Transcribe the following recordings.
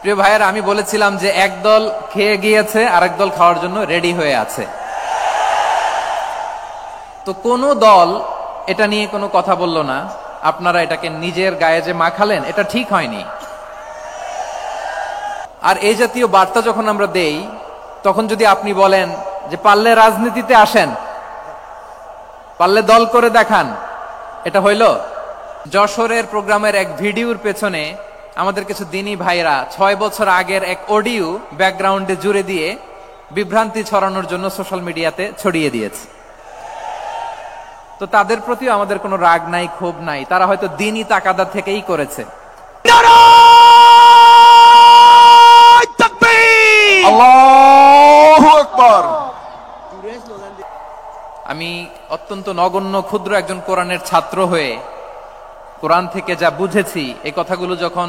প্রিয় ভাইয়েরা, আমি বলেছিলাম যে একদল খেয়ে গিয়েছে, আরেক দল খাওয়ার জন্য রেডি হয়ে আছে। তো কোন দল এটা নিয়ে কোনো কথা বলল না। আপনারা এটাকে নিজের গায়ে যে মাখালেন, এটা ঠিক হয়নি। আর এই জাতীয় বার্তা যখন আমরা দেই, তখন যদি আপনি বলেন যে পারলে রাজনীতিতে আসেন, পারলে দল করে দেখান, এটা হইল? যশোরের প্রোগ্রামের এক ভিডিওর পেছনে আমাদের কিছু দিনী ভাইরা 6 বছর আগের এক অডিও ব্যাকগ্রাউন্ডে জুড়ে দিয়ে বিভ্রান্তি ছড়ানোর জন্য সোশ্যাল মিডিয়াতে ছড়িয়ে দিয়েছে। তো তাদের প্রতিও আমাদের কোনো রাগ নাই, ক্ষোভ নাই। তারা হয়তো দিনই তাকাদা থেকেই করেছে। আল্লাহু আকবার। আমি অত্যন্ত নগণ্য ক্ষুদ্র একজন কোরআনের ছাত্র হয়ে কোরআন থেকে যা বুঝেছি, এই কথাগুলো যখন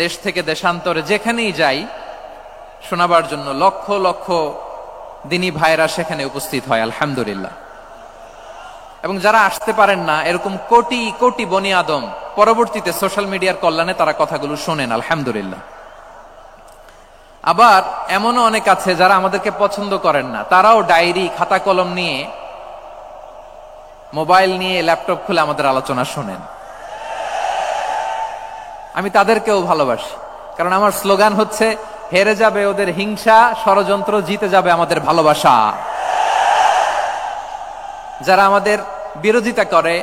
দেশ থেকে দেশান্তরে যেখানেই যাই শোনাবার জন্য, লক্ষ লক্ষ দিনী ভাইরা সেখানে উপস্থিত হয়, আলহামদুলিল্লাহ। এবং যারা আসতে পারেন না, এরকম কোটি কোটি বনি আদম পরবর্তীতে সোশ্যাল মিডিয়ার কল্যাণে তারা কথাগুলো শোনেন, আলহামদুলিল্লাহ। আবার এমনও অনেক আছে যারা আমাদেরকে পছন্দ করেন না, তারাও ডায়েরি খাতা কলম নিয়ে, মোবাইল নিয়ে, ল্যাপটপ খুলে আমাদের আলোচনা শোনেন। আমি তাদেরকেও ভালোবাসি, কারণ আমার স্লোগান হচ্ছে, হেরে যাবে ওদের হিংসা, ষড়যন্ত্র, জিতে যাবে আমাদের ভালোবাসা। যারা আমাদের বিরোধিতা করে,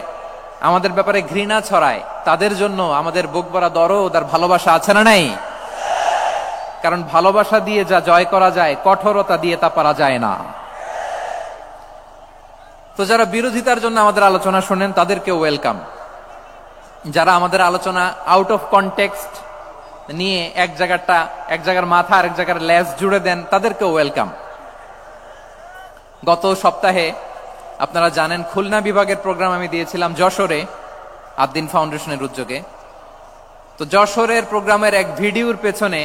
আমাদের ব্যাপারে ঘৃণা ছড়ায়, তাদের জন্য আমাদের বুক ভরা দরদ আর ভালোবাসা আছে না নাই? কারণ ভালোবাসা দিয়ে যা জয় করা যায়, কঠোরতা দিয়ে তা পারা যায় না। তো যারা বিরোধিতার জন্য আমাদের আলোচনা শোনেন, তাদেরকে ওয়েলকাম। যারা আমাদের আলোচনা আউট অফ কনটেক্সট নিয়ে এক জায়গার মাথা আর এক জায়গার লেজ জুড়ে দেন, তাদেরকে ওয়েলকাম। গত সপ্তাহে আপনারা জানেন, খুলনা বিভাগের প্রোগ্রাম আমি দিয়েছিলাম যশোরে, আদ্দিন ফাউন্ডেশনের উদ্যোগে। তো যশোরের প্রোগ্রামের এক ভিডিওর পেছনে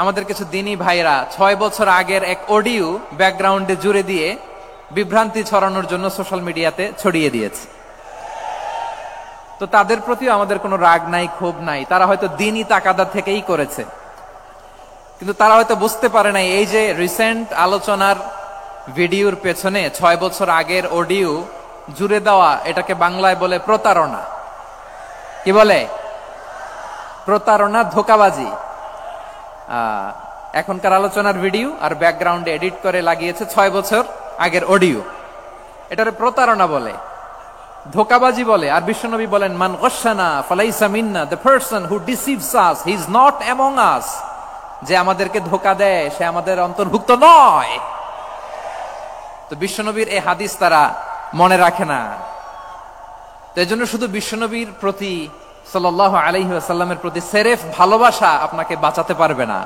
আমাদের কিছু দিনী ভাইরা 6 বছর আগের এক অডিও ব্যাকগ্রাউন্ডে জুড়ে দিয়ে বিভ্রান্তি ছড়ানোর জন্য সোশ্যাল মিডিয়াতে ছড়িয়ে দিয়েছে। তো তাদের প্রতিও আমাদের কোনো রাগ নাই, ক্ষোভ নাই। তারা হয়তো দিনই তাকাদা থেকেই করেছে, কিন্তু তারা হয়তো বুঝতে পারে নাই এই যে রিসেন্ট আলোচনার ভিডিওর পেছনে 6 বছর আগের অডিও জুড়ে দেওয়া, এটাকে বাংলায় বলে প্রতারণা। কি বলে? প্রতারণা, ধোঁকাবাজি। এখনকার আলোচনার ভিডিও আর ব্যাকগ্রাউন্ডে এডিট করে লাগিয়েছে 6 বছর আগের অডিও। এটারে প্রতারণা বলে, ধোঁকাবাজি বলে। আর বিশ্বনবী বলেন, মান গশানা ফালাইসা মিন্না, the person who deceives us, he is not among us. যে আমাদেরকে ধোঁকা দেয়, সে আমাদের অন্তর্ভুক্ত নয়। তো বিশ্বনবীর এই হাদিস তারা মনে রাখে না। তো এজন্য শুধু বিশ্বনবীর প্রতি সাল্লাল্লাহু আলাইহি ওয়াসাল্লামের প্রতি সেরেফ ভালোবাসা আপনাকে বাঁচাতে পারবে না,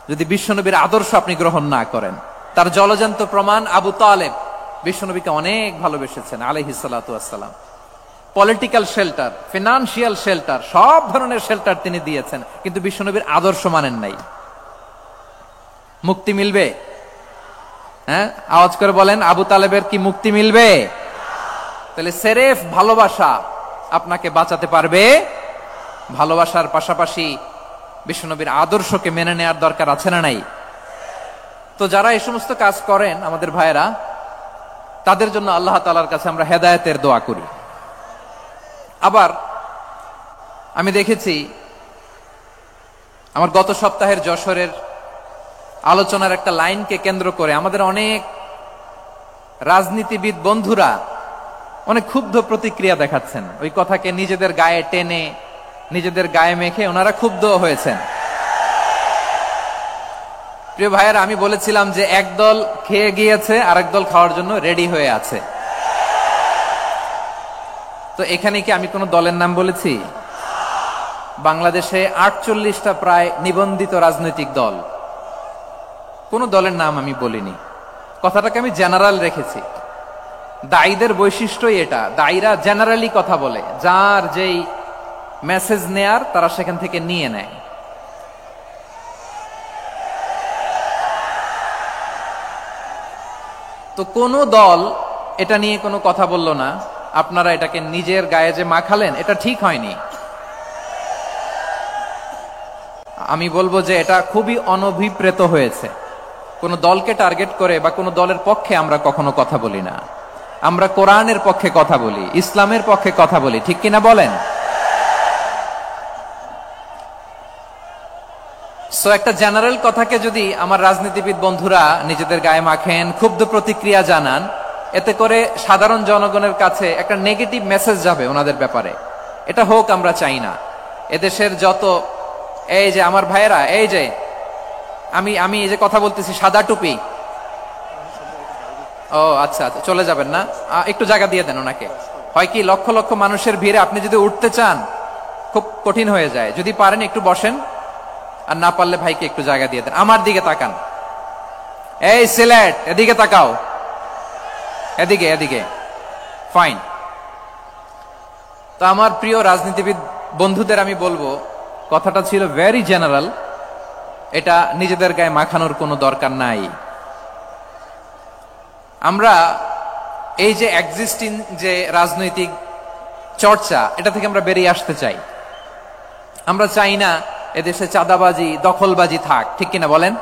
যদি বিশ্বনবীর আদর্শ আপনি গ্রহণ না করেন। তার জলজান্ত প্রমাণ, আবু তালেব বিশ্বনবীকে অনেক ভালোবেসেছেন আলাইহিস সালাতু ওয়াসসালাম। পলিটিক্যাল শেল্টার, ফিনান্সিয়াল শেল্টার, সব ধরনের শেল্টার তিনি দিয়েছেন, কিন্তু বিশ্বনবীর আদর্শ মানেন নাই। মুক্তি মিলবে? হ্যাঁ, আওয়াজ করে বলেন, আবু তালেবের কি মুক্তি মিলবে? তাহলে সেরেফ ভালোবাসা আপনাকে বাঁচাতে পারবে। ভালোবাসার পাশাপাশি বিশ্বনবীর আদর্শকে মেনে নেওয়ার দরকার আছে না নাই? তো যারা এই সমস্ত কাজ করেন আমাদের ভাইয়েরা, তাদের জন্য আল্লাহ তাআলার কাছে আমরা হেদায়েতের দোয়া করি। আবার আমি দেখেছি, আমার গত সপ্তাহের যশোরের আলোচনার একটা লাইনকে কেন্দ্র করে আমাদের অনেক রাজনীতিবিদ বন্ধুরা অনেক ক্ষুব্ধ প্রতিক্রিয়া দেখাচ্ছেন। ওই কথাকে নিজেদের গায়ে টেনে, নিজেদের গায়ে মেখে ওনারা ক্ষুব্ধ হয়েছেন। প্রিয় ভাইয়েরা, আমি বলেছিলাম যে একদল খেয়ে গিয়েছে, আরেক দল খাওয়ার জন্য রেডি হয়ে আছে। তো এখানে কি আমি কোন দলের নাম বলেছি? বাংলাদেশে 48টা প্রায় নিবন্ধিত রাজনৈতিক দল, কোন দলের নাম আমি বলিনি। কথাটাকে আমি জেনারেল রেখেছি। দায়ীদের বৈশিষ্ট্যই এটা, দায়ীরা জেনারেলি কথা বলে, যার যেই মেসেজ নেয়ার তারা সেখান থেকে নিয়ে নেয়। তো কোন দল এটা নিয়ে কোনো কথা বলল না। আপনারা এটাকে নিজের গায়ে যে মাখালেন, এটা ঠিক হয়নি। আমি বলবো যে এটা খুবই অনভিপ্রেত হয়েছে। কোন দলকে টার্গেট করে বা কোন দলের পক্ষে আমরা কখনো কথা বলি না। আমরা কোরআনের পক্ষে কথা বলি, ইসলামের পক্ষে কথা বলি, ঠিক কিনা বলেন? সো একটা জেনারেল কথাকে যদি আমার রাজনীতিবিদ বন্ধুরা নিজেদের গায়ে মাখেন, ক্ষুব্ধ প্রতিক্রিয়া জানান, এতে করে সাধারণ জনগণের কাছে একটা নেগেটিভ মেসেজ যাবে ওনাদের ব্যাপারে। এটা হোক আমরা চাই না। এদেশের যত এই যে আমার ভাইয়েরা, এই যে আমি এই যে কথা বলতেছি, সাদা টুপি, ও আচ্ছা আচ্ছা, চলে যাবেন না? একটু জায়গা দিয়ে দেন ওনাকে। হয় কি, লক্ষ লক্ষ মানুষের ভিড়ে আপনি যদি উঠতে চান খুব কঠিন হয়ে যায়। যদি পারেন একটু বসেন, আর না পারলে ভাইকে একটু জায়গা দিয়ে দেন। আমার দিকে তাকান, এই সিলেট, এদিকে তাকাও, এদিকে এদিকে, ফাইন। তো আমার প্রিয় রাজনীতিবিদ বন্ধুদের আমি বলবো, কথাটা ছিল ভেরি জেনারেল, এটা নিজেদের গায়ে মাখানোর কোনো দরকার নাই। আমরা এই যে এক্সিস্টিং যে রাজনৈতিক চর্চা, এটা থেকে আমরা বেরিয়ে আসতে চাই। আমরা চাই না এদেশে চাঁদাবাজি, দখলবাজি থাক, ঠিক কিনা বলেন?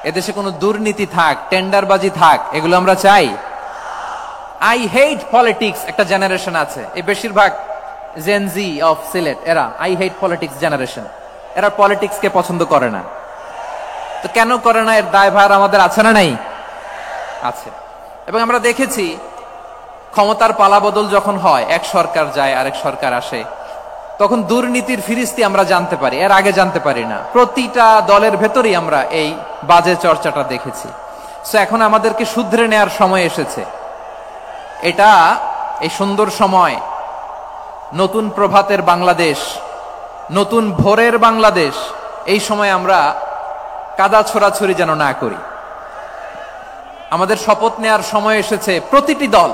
এদেশে কোনো দুর্নীতি থাক, টেন্ডারবাজি থাক, এগুলো আমরা চাই? আই হেট পলিটিক্স একটা জেনারেশন আছে, এই বেশিরভাগ জেনজি অফ সিলেট, এরা আই হেট পলিটিক্স জেনারেশন। এরা পলিটিক্সকে পছন্দ করে না। তো কেন করে না, এর দায়ভার আমাদের আছে না নাই? আছে। এবং আমরা দেখেছি ক্ষমতার পালাবদল যখন হয়, এক সরকার যায় আরেক সরকার আসে, তখন দুর্নীতির ফিরিস্তি আমরা জানতে পারি, এর আগে জানতে পারি না। প্রতিটা দলের ভেতরেই আমরা এই বাজে চর্চাটা দেখেছি। সো এখন আমাদেরকে শুধরে নেয়ার সময় এসেছে। এটা এই সুন্দর সময়, নতুন প্রভাতের বাংলাদেশ, নতুন ভোরের বাংলাদেশ, এই সময় আমরা কাদা ছোড়াছুরি যেন না করি। আমাদের শপথ নেয়ার সময় এসেছে। প্রতিটি দল,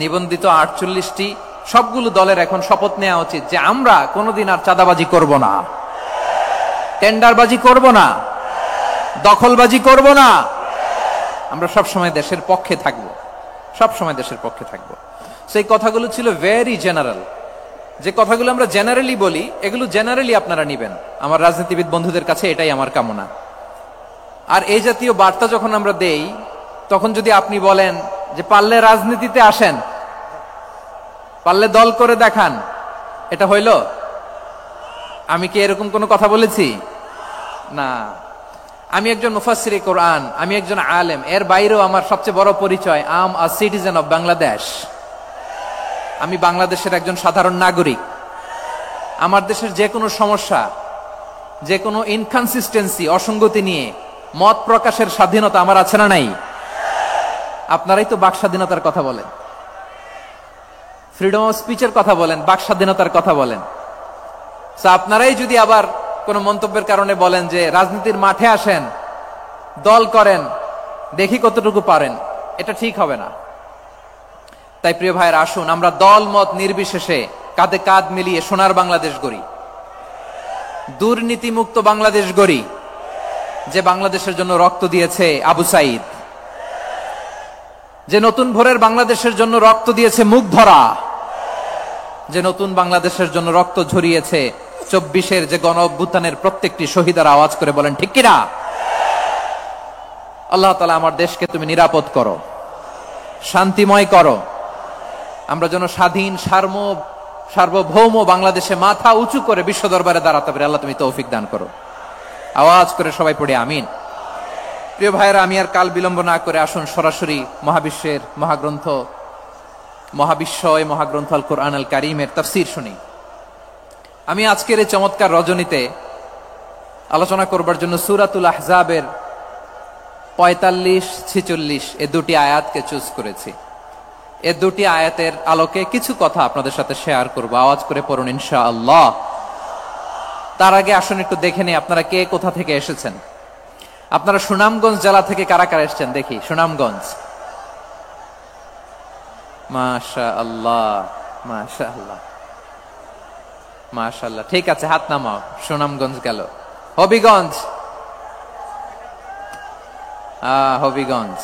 নিবন্ধিত 48টি, সবগুলো দলের এখন শপথ নেওয়া উচিত যে আমরা কোনোদিন আর চাঁদাবাজি করব না, টেন্ডারবাজি করব না, দখলবাজি করব না। আমরা সবসময় দেশের পক্ষে থাকব, সবসময় দেশের পক্ষে থাকব। সেই কথাগুলো ছিল ভেরি জেনারেল। যে কথাগুলো আমরা জেনারেলি বলি, এগুলো জেনারেলি আপনারা নিবেন। আমার রাজনীতিবিদ বন্ধুদের কাছে এটাই আমার কামনা। আর এই জাতীয় বার্তা যখন আমরা দেই, তখন যদি আপনি বলেন যে পারলে রাজনীতিতে আসেন, পারলে দল করে দেখান, এটা হইল? আমি কি এরকম কোনো কথা বলেছি? না। আমি একজন মুফাসসিরে কোরআন, আমি একজন আলেম, এর বাইরেও আমার সবচেয়ে বড় পরিচয় আম আ সিটিজেন অফ বাংলাদেশ। আমি বাংলাদেশের একজন সাধারণ নাগরিক। আমার দেশের যে কোনো সমস্যা, যে কোনো ইনকনসিস্টেন্সি, অসঙ্গতি নিয়ে মত প্রকাশের স্বাধীনতা আমার আছে না নাই? আপনারাই তো বাক স্বাধীনতার কথা বলেন, ফ্রিডম অফ স্পিচের কথা বলেন, বাক স্বাধীনতার কথা বলেন। আপনারাই যদি আবার কোন মন্তব্যের কারণে বলেন যে রাজনীতির মাঠে আসেন, দল করেন, দেখি কতটুকু পারেন, এটা ঠিক হবে না। তাই প্রিয় ভাইয়ের, আসুন আমরা দল মত নির্বিশেষে কাঁধে কাঁধ মিলিয়ে সোনার বাংলাদেশ গড়ি, দুর্নীতিমুক্ত বাংলাদেশ গড়ি, যে বাংলাদেশের জন্য রক্ত দিয়েছে আবু সাইদ, যে নতুন ভোরের বাংলাদেশের জন্য রক্ত দিয়েছে মুগ্ধরা, যে নতুন বাংলাদেশের জন্য রক্ত ঝরিয়েছে 24-এর যে গণ অভ্যুত্থানের প্রত্যেকটি শহীদের। আওয়াজ করে বলেন ঠিক কিনা? আল্লাহ তাআলা আমার দেশকে তুমি নিরাপদ করো, শান্তিময় করো। আমরা যেন স্বাধীন সার্বভৌম বাংলাদেশে মাথা উঁচু করে বিশ্ব দরবারে দাঁড়াতে পারি। আল্লাহ তুমি তৌফিক দান করো। আওয়াজ করে সবাই পড়ে আমিন। প্রিয় ভাইয়েরা, আমি আর কাল বিলম্ব না করে আসুন সরাসরি মহাবিশ্বের মহাগ্রন্থ, মহাবিশ্বয় মহাগ্রন্থ আল কোরআন আল কারীমের তাফসীর শুনি। আমি আজকের এই চমৎকার রজনীতে আলোচনা করবার জন্য সূরাতুল আহজাবের 45-46 এই দুটি আয়াতকে চুজ করেছি। এই দুটি আয়াতের আলোকে কিছু কথা আপনাদের সাথে শেয়ার করব। আওয়াজ করে পড়ুন ইনশাআল্লাহ। তার আগে আসুন একটু দেখে নিই আপনারা কে কোথা থেকে এসেছেন। আপনারা সুনামগঞ্জ জেলা থেকে কারা কারা এসেছেন দেখি। সুনামগঞ্জ, মাশাআল্লাহ মাশাআল্লাহ মাশাআল্লাহ, ঠিক আছে, হাত নামাও। সুনামগঞ্জ গেল। হবিগঞ্জ, হবিগঞ্জ,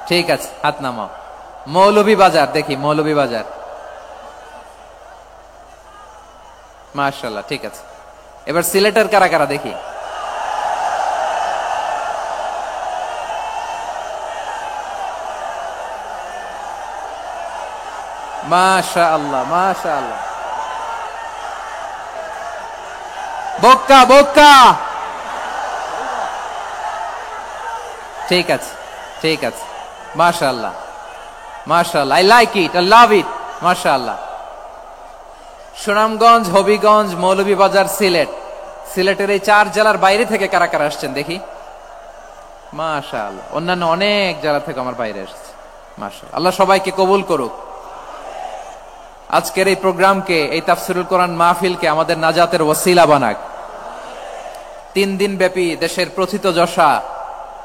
ঠিক আছে, হাত নামাও। মৌলভীবাজার দেখি, মৌলভীবাজার, মাশাআল্লাহ, ঠিক আছে। এবার সিলেটের কারা কারা দেখি। মাশাআল্লাহ মাশাআল্লাহ, বক্কা বক্কা। ঠিক আছে ঠিক আছে, মাশাআল্লাহ মাশাআল্লাহ, I like it, I love it, মাশাআল্লাহ। সুনামগঞ্জ, হবিগঞ্জ, মৌলভীবাজার, সিলেট, সিলেটের এই 4 জেলার বাইরে থেকে কারা কারা আসছেন দেখি। মাশাআল্লাহ, অন্যান্য অনেক জেলা থেকে আমার বাইরে আসছে, মাশাআল্লাহ। আল্লাহ সবাইকে কবুল করুক। আজকের এই প্রোগ্রামকে, এই তাফসিরুল কোরআন মাহফিলকে আমাদের নাজাতের ওসিলা বানাক। 3 দিন ব্যাপী দেশের প্রথিতযশা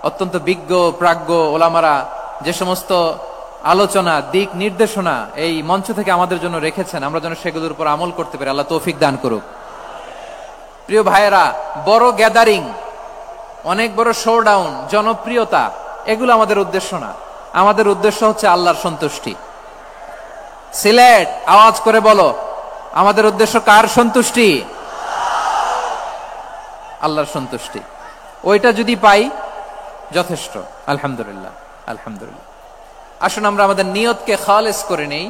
অত্যন্ত বিজ্ঞ প্রাজ্ঞ ওলামারা যে সমস্ত আলোচনা, দিক নির্দেশনা এই মঞ্চ থেকে আমাদের জন্য রেখেছেন, আমরা যেন সেগুলোর উপর আমল করতে পারি। আল্লাহ তৌফিক দান করুক। প্রিয় ভাইয়েরা, বড় গ্যাদারিং, অনেক বড় শোডাউন, জনপ্রিয়তা, এগুলো আমাদের উদ্দেশ্য না। আমাদের উদ্দেশ্য হচ্ছে আল্লাহর সন্তুষ্টি। সিলেট, আওয়াজ করে বলো, আমাদের উদ্দেশ্য কার সন্তুষ্টি? আল্লাহর সন্তুষ্টি। ওইটা যদি পাই যথেষ্ট, আলহামদুলিল্লাহ আলহামদুলিল্লাহ। আসুন আমরা আমাদের নিয়তকে খালেস করে নেই।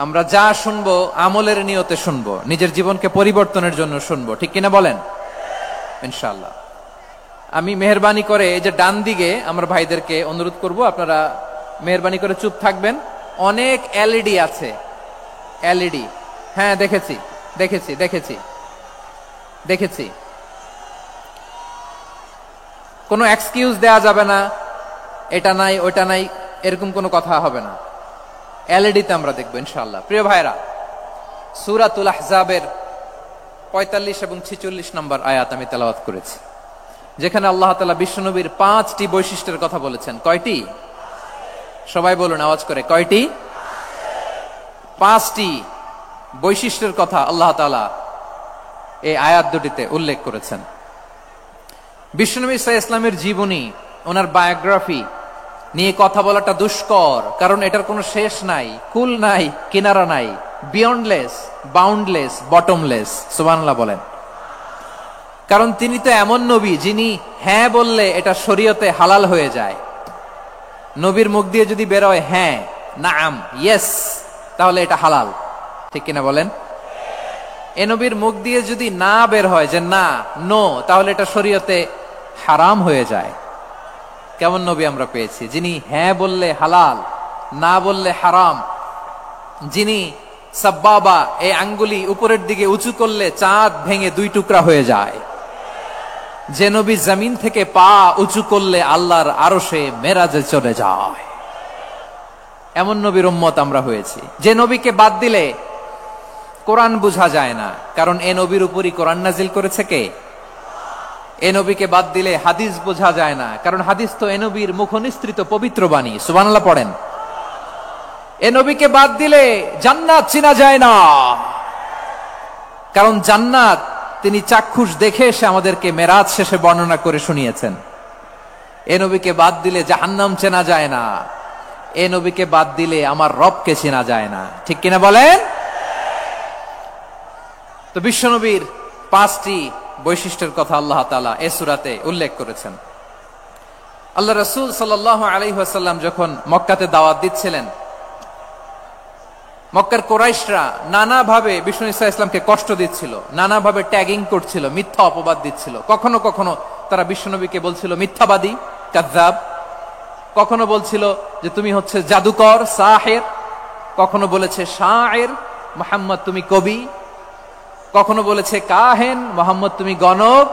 আমরা যা শুনবো আমলের নিয়তে শুনবো, নিজের জীবনকে পরিবর্তনের জন্য শুনবো, ঠিক কিনা বলেন? ইনশাআল্লাহ। আমি মেহরবানি করে এই যে ডান দিকে আমার ভাইদেরকে অনুরোধ করব, আপনারা মেহরবানি করে চুপ থাকবেন। অনেক এলইডি আছে, এলইডি, হ্যাঁ দেখেছি দেখেছি দেখেছি দেখেছি। কোনো এক্সকিউজ দেয়া যাবে না, এটা নাই ওটা নাই, এরকম কোনো কথা হবে না। এলইডিতে আমরা দেখবো ইনশাআল্লাহ। প্রিয় ভাইরা, সূরাতুল আহজাবের 45 এবং 46 নম্বর আয়াত আমি তেলাওয়াত করেছি, যেখানে আল্লাহ তাআলা বিশ্বনবীর 5টি বৈশিষ্ট্যের কথা বলেছেন। কয়টি? সবাই বলুন আওয়াজ করে, কয়টি? 5টি বৈশিষ্ট্যের কথা আল্লাহ তাআলা এই আয়াত দুটিতে উল্লেখ করেছেন। বিশ্বনবী সাল্লাল্লাহু আলাইহি ওয়াসাল্লামের জীবনী, ওনার বায়োগ্রাফি নিয়ে কথা বলাটা দুষ্কর, কারণ এটার কোনো শেষ নাই, কুল নাই, কিনারা নাই, বিয়ন্ডলেস, বাউন্ডলেস, বটমলেস। সুবহানাল্লাহ বলেন। কারণ তিনি তো এমন নবী যিনি হ্যাঁ বললে এটা শরীয়তে হালাল হয়ে যায়। নবীর মুখ দিয়ে যদি বের হয় হ্যাঁ, নাম, ইয়েস, তাহলে এটা হালাল, ঠিক কিনা বলেন? এ নবীর মুখ দিয়ে যদি না বের হয় যে না, নো, তাহলে এটা শরীয়তে হারাম হয়ে যায়। কেমন নবী আমরা পেয়েছি, যিনি হ্যাঁ বললে হালাল, না বললে হারাম, যিনি সাব্বাবা, এই আঙ্গুলি উপরের দিকে উঁচু করলে চাঁদ ভেঙে 2 টুকরা হয়ে যায়, যে নবী জমিন থেকে পা উঁচু করলে আল্লাহর আরশে মেরাজে চলে যায়, এমন নবীর উম্মত আমরা হয়েছি। যে নবীকে বাদ দিলে কোরআন বোঝা যায় না, কারণ এ নবীর উপরই কোরআন নাজিল করেছে কে? এ নবীকে বাদ দিলে হাদিস বোঝা যায় না, কারণ হাদিস তো এ নবীর মুখনিসৃত পবিত্র বাণী। সুবহানাল্লাহ পড়েন। এ নবীকে বাদ দিলে জান্নাত চিনা যায় না, কারণ জান্নাত তিনি চাক্ষুষ দেখে এসে আমাদেরকে মেরাজ শেষে বর্ণনা করে শুনিয়েছেন। এ নবীকে বাদ দিলে জাহান্নাম চেনা যায় না, এ নবীকে বাদ দিলে আমার রবকে চেনা যায় না, ঠিক কিনা বলেন? তো বিশ্বনবীর 5টি বৈশিষ্ট্যের কথা আল্লাহ তাআলা এই সূরাতে উল্লেখ করেছেন। আল্লাহ রাসূল সাল্লাল্লাহু আলাইহি ওয়াসাল্লাম যখন মক্কাতে দাওয়াত দিচ্ছিলেন, মক্কার কুরাইশরা নানাভাবে বিষ্ণু ঈসা ইসলামকে কষ্ট দিচ্ছিল, নানাভাবে ট্যাগিং করছিল, মিথ্যা অপবাদ দিচ্ছিল। কখনো কখনো তারা বিশ্বনবীকে বলছিল মিথ্যাবাদী, কাযযাব। কখনো বলছিল যে তুমি হচ্ছে জাদুকর, সাহির। কখনো বলেছে শায়ের, মুহাম্মদ তুমি কবি। কখনো বলেছে কাহেন, মুহাম্মদ তুমি গণক।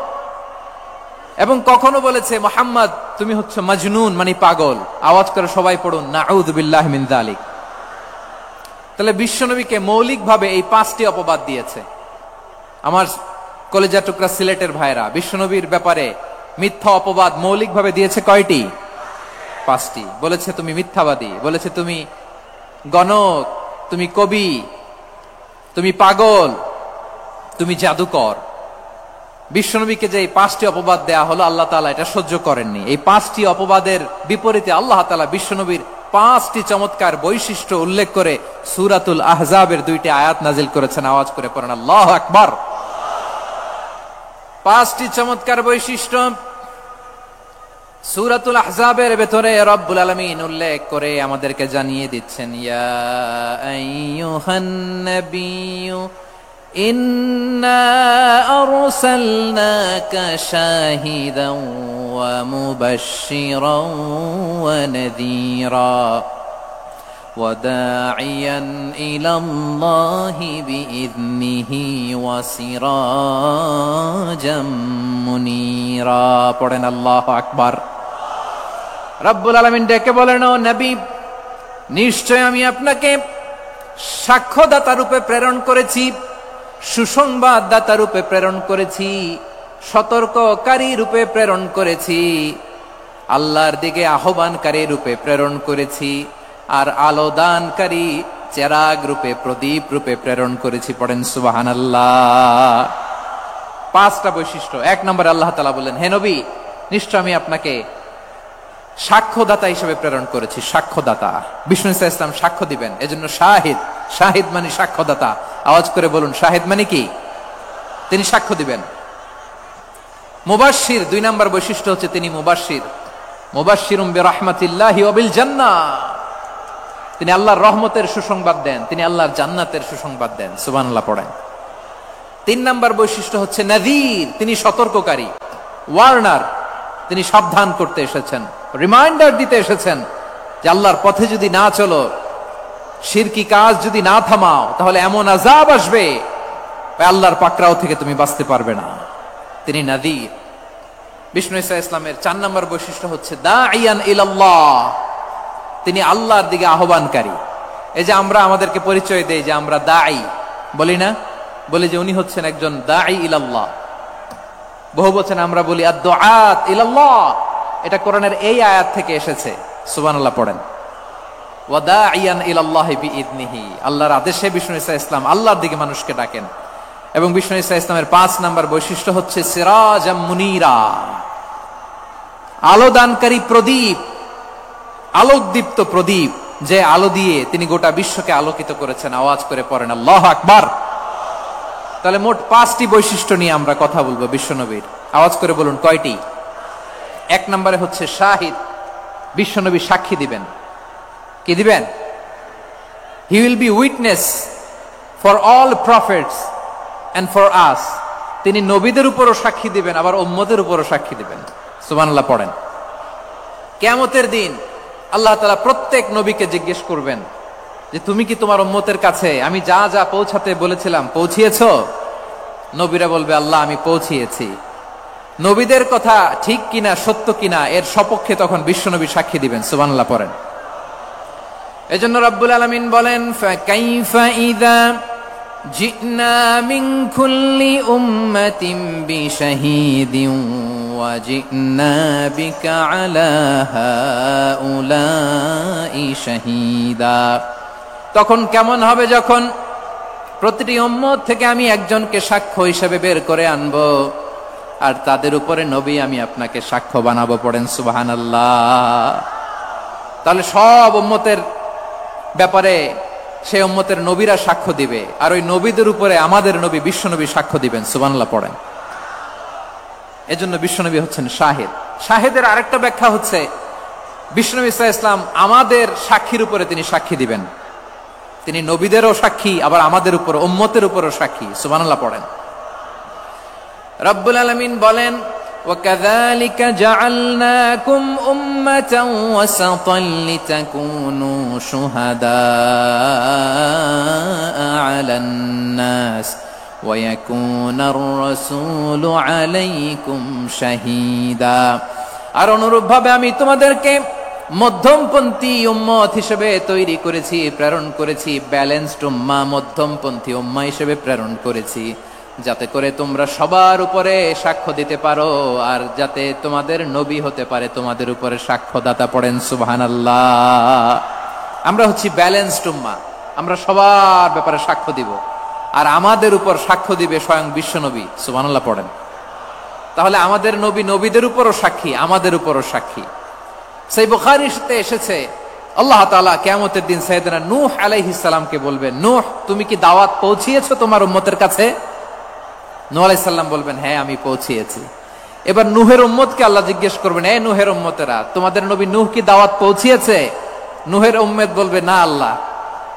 এবং কখনো বলেছে মুহাম্মদ তুমি হচ্ছে মাজনুন, মানে পাগল। আওয়াজ করে সবাই পড়ুন, নাউযু বিল্লাহি মিন যালিক। তাহলে বিশ্বনবীকে মৌলিকভাবে এই 5টি অপবাদ দিয়েছে। আমার কলেজা টুকরা সিলেটের ভাইরা, বিশ্বনবীর ব্যাপারে মিথ্যা অপবাদ মৌলিকভাবে দিয়েছে কয়টি? 5টি। বলেছে তুমি মিথ্যাবাদী, বলেছে তুমি গণক, তুমি কবি, তুমি পাগল, তুমি জাদুকর। বিশ্বনবীকে যে এই 5টি অপবাদ দেয়া হলো, আল্লাহ তাআলা এটা সহ্য করেননি। এই 5টি অপবাদের বিপরীতে আল্লাহ তাআলা বিশ্বনবীর 5টি চমৎকার বৈশিষ্ট্য উল্লেখ করে সূরাতুল আহজাবের 2টি আয়াত নাজিল করেছেন। আওয়াজ করে পড়েন আল্লাহু আকবার। পাঁচটি চমৎকার বৈশিষ্ট্য সূরাতুল আহজাবের ভেতরে রব্বুল আলামিন উল্লেখ করে আমাদেরকে জানিয়ে দিচ্ছেন, ইয়া আইয়ুহান নাবিয়্যু ইন্না আরসালনাকা শাহিদান ওয়া মুবাশশিরান ওয়া নাযীরা ওয়া দাঈয়ান ইলাল্লাহি বিইذনিহি ওয়া সিরাজাম মুনীরা। পড়েন আল্লাহু আকবার। রব্বুল আলামিন ডেকে বলেন, ও নবী, নিশ্চয় আমি আপনাকে সাক্ষ্যদাতা রূপে প্রেরণ করেছি, সুসংবাদদাতা রূপে প্রেরণ করেছি, সতর্ককারী রূপে প্রেরণ করেছি, আল্লাহর দিকে আহ্বানকারী রূপে প্রেরণ করেছি, আর আলোদানকারী চেরাগ রূপে, প্রদীপ রূপে প্রেরণ করেছি। পড়েন সুবহানাল্লাহ। পাঁচটা বৈশিষ্ট্য। এক নম্বরে আল্লাহ তাআলা বললেন, হে নবী, নিশ্চয় আমি আপনাকে সাক্ষ্যদাতা হিসেবে প্রেরণ করেছি। সাক্ষ্যদাতা, বিষ্ণু ইসা ইসলাম সাক্ষ্য দিবেন, এজন্য শাহিদ। শাহিদ মানে সাক্ষ্যদাতা। আওয়াজ করে বলুন, শাহিদ মানে কি? তিনি সাক্ষ্য দিবেন। মুবাশশির, দুই নম্বর বৈশিষ্ট্য হচ্ছে তিনি মুবাশশির। মুবাশশিরুম বিরাহমাতিল্লাহি ওয়া বিল জান্নাহ, তিনি আল্লাহর রহমতের সুসংবাদ দেন, তিনি আল্লাহর জান্নাতের সুসংবাদ দেন। সুবহানাল্লাহ পড়েন। তিন নম্বর বৈশিষ্ট্য হচ্ছে নাযীর, তিনি সতর্ককারী, ওয়ার্নার, তিনি সাবধান করতে এসেছেন, রিমাইন্ডার দিতে এসেছেন যে আল্লাহর পথে যদি না চলো, শিরকি কাজ যদি না থামাও, তাহলে এমন আযাব আসবে আল্লাহর পাকড়াও থেকে তুমি বাঁচতে পারবে না। তিনি নাযীর। বিষ্ণু ইসা ইসলামের চার নম্বর বৈশিষ্ট্য হচ্ছে দাঈয়ান ইলাল্লাহ, তিনি আল্লাহর দিকে আহ্বানকারী। এই যে আমরা আমাদেরকে পরিচয় দেই যে আমরা দাঈ, বলি না? বলি যে উনি হচ্ছেন একজন দাঈ ইলাল্লাহ। বহু বচন আমরা বলি আদ-দুআত ইলাল্লাহ, এটা কোরআনের এই আয়াত থেকে এসেছে। সুবহানাল্লাহ পড়েন। ওয়া দাঈয়ান ইলাল্লাহি বিইذনিহি, আল্লাহর আদেশে বিষ্ণু ইসা ইসলাম আল্লাহর দিকে মানুষকে ডাকেন। এবং বিষ্ণু ইসা ইসলামের পাঁচ নাম্বার বৈশিষ্ট্য হচ্ছে সিরাজাম মুনীরা, আলোদানকারী প্রদীপ, আলোকদীপ্ত প্রদীপ, যে আলো দিয়ে তিনি গোটা বিশ্বকে আলোকিত করেছেন। আওয়াজ করে পড়েন আল্লাহু আকবার। তাহলে মোট পাঁচটি বৈশিষ্ট্য নিয়ে আমরা কথা বলবো বিশ্বনবীর। আওয়াজ করে বলুন কয়টি? এক নম্বরে হচ্ছে শাহিদ, বিশ্বনবী সাক্ষী দিবেন। কি দিবেন? He will be witness for all prophets and for us, তিনি নবীদের উপরও সাক্ষী দিবেন, আবার উম্মতের উপরও সাক্ষী দিবেন। সুবহানাল্লাহ পড়েন। কিয়ামতের দিন আল্লাহ তাআলা প্রত্যেক নবীকে জিজ্ঞেস করবেন যে তুমি কি তোমার উম্মতের কাছে আমি যা যা পৌঁছাতে বলেছিলাম পৌঁছিয়েছো? নবীরা বলবে, আল্লাহ আমি পৌঁছিয়েছি। নবীদের কথা ঠিক কিনা, সত্য কিনা, এর সপক্ষে তখন বিশ্বনবী সাক্ষী দিবেন। সুবহানাল্লাহ পড়েন। এজন্য রব্বুল আলামিন বলেন, ফাকাইফা ইযা জিনা মিন কুল্লি উম্মাতিন বিশাহীদিন ওয়া জিনা বিকা আলা হাউলাই শাহীদা। তখন কেমন হবে যখন প্রতিটি উম্মত থেকে আমি একজনকে সাক্ষ্য হিসেবে বের করে আনবো, আর তাদের উপরে নবী আমি আপনাকে সাক্ষ্য বানাবো। পড়েন সুবহানাল্লাহ। তাহলে সব উম্মতের ব্যাপারে সেই উম্মতের নবীরা সাক্ষ্য দিবে, আর ওই নবীদের উপরে আমাদের নবী বিশ্বনবী সাক্ষ্য দিবেন। সুবহানাল্লাহ পড়েন। এজন্য বিশ্বনবী হচ্ছেন শাহিদ। শাহিদের আরেকটা ব্যাখ্যা হচ্ছে বিশ্বনবী সাল্লাল্লাহু আলাইহি ওয়াসাল্লাম আমাদের সাক্ষীর উপরে তিনি সাক্ষী দিবেন। তিনি নবীদেরও সাক্ষী, আবার আমাদের উপর, উম্মতের উপরও সাক্ষী। সুবহানাল্লাহ পড়েন। রব্বুল আলামিন বলেন, وَكَذَلِكَ جَعَلْنَاكُمْ أُمَّةً وَسَطًا لِتَكُونُوا شُهَدَاءَ عَلَى النَّاسِ وَيَكُونَ الرَّسُولُ عَلَيْكُمْ شَهِيدًا। আর অনুরূপভাবে আমি তোমাদেরকে মধ্যমপন্থী উম্মত হিসেবে তৈরি করেছি, প্রেরণ করেছি। ব্যালেন্সড উম্মাহ, মধ্যমপন্থী উম্মাহ হিসেবে প্রেরণ করেছি, যাতে করে তোমরা সবার উপরে সাক্ষ্য দিতে পারো, আর যাতে তোমাদের নবী হতে পারে তোমাদের উপরে সাক্ষ্যদাতা। পড়েন সুবহানাল্লাহ। আমরা হচ্ছি ব্যালেন্সড উম্মাহ, আমরা সবার ব্যাপারে সাক্ষ্য দিব, আর আমাদের উপর সাক্ষ্য দিবে স্বয়ং বিশ্বনবী। সুবহানাল্লাহ পড়েন। তাহলে আমাদের নবী নবীদের উপরও সাক্ষী, আমাদের উপরও সাক্ষী। সেই বুখারীতে এসেছে আল্লাহ তাআলা কিয়ামতের দিন সাইয়েদনা নূহ আলাইহিস সালামকে বলবেন, নূহ তুমি কি দাওয়াত পৌঁছিয়েছো তোমার উম্মতের কাছে? নূহ আলাইহিস সালাম বলবেন হ্যাঁ আমি পৌঁছিয়েছি। এবার নূহের উম্মতকে আল্লাহ জিজ্ঞেস করবেন, এ নূহের উম্মতেরা, তোমাদের নবী নূহ কি দাওয়াত পৌঁছিয়েছে? নূহের উম্মত বলবে, না আল্লাহ,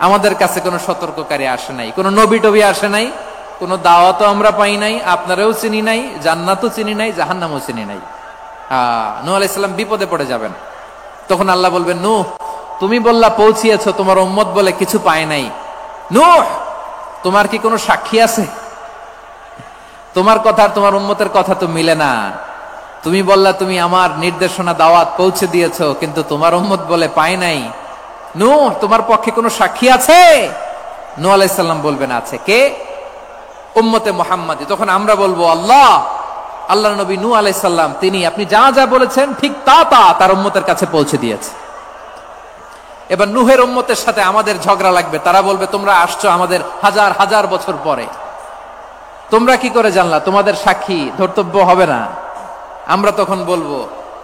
আমাদের কাছে কোনো সতর্ককারী আসে নাই, কোনো নবী টবি আসে নাই, কোনো দাওয়াতও আমরা পাই নাই, আপনারাও চিনি নাই, জান্নাতও চিনি নাই, জাহান্নামও চিনি নাই। নূহ আলাইহিস সালাম বিপদে পড়ে যাবেন। তখন আল্লাহ বলবেন, নূহ তুমি বললা পৌঁছিয়েছো, তোমার উম্মত বলে কিছু পায় নাই। নূহ তোমার কি কোনো সাক্ষী আছে? তোমার কথা আর তোমার উম্মতের কথা তো মিলে না। তুমি বললা তুমি আমার নির্দেশনা দাওয়াত পৌঁছে দিয়েছো, কিন্তু তোমার উম্মত বলে পায় নাই। নূহ তোমার পক্ষে কোনো সাক্ষী আছে? নূহ আলাইহিস সালাম বলবেন আছে। কে? উম্মতে মুহাম্মাদী। তখন আমরা বলবো, আল্লাহর নবী নূহ আলাইহিস সালাম তিনি আপনি যা যা বলেছেন ঠিক তা তার উম্মতের কাছে পৌঁছে দিয়েছে। এবার নূহের উম্মতের সাথে আমাদের ঝগড়া লাগবে। তারা বলবে, তোমরা আসছো আমাদের হাজার হাজার বছর পরে, তোমরা কি করে জানলা? তোমাদের সাক্ষী ধর্তব্য হবে না। আমরা তখন বলবো,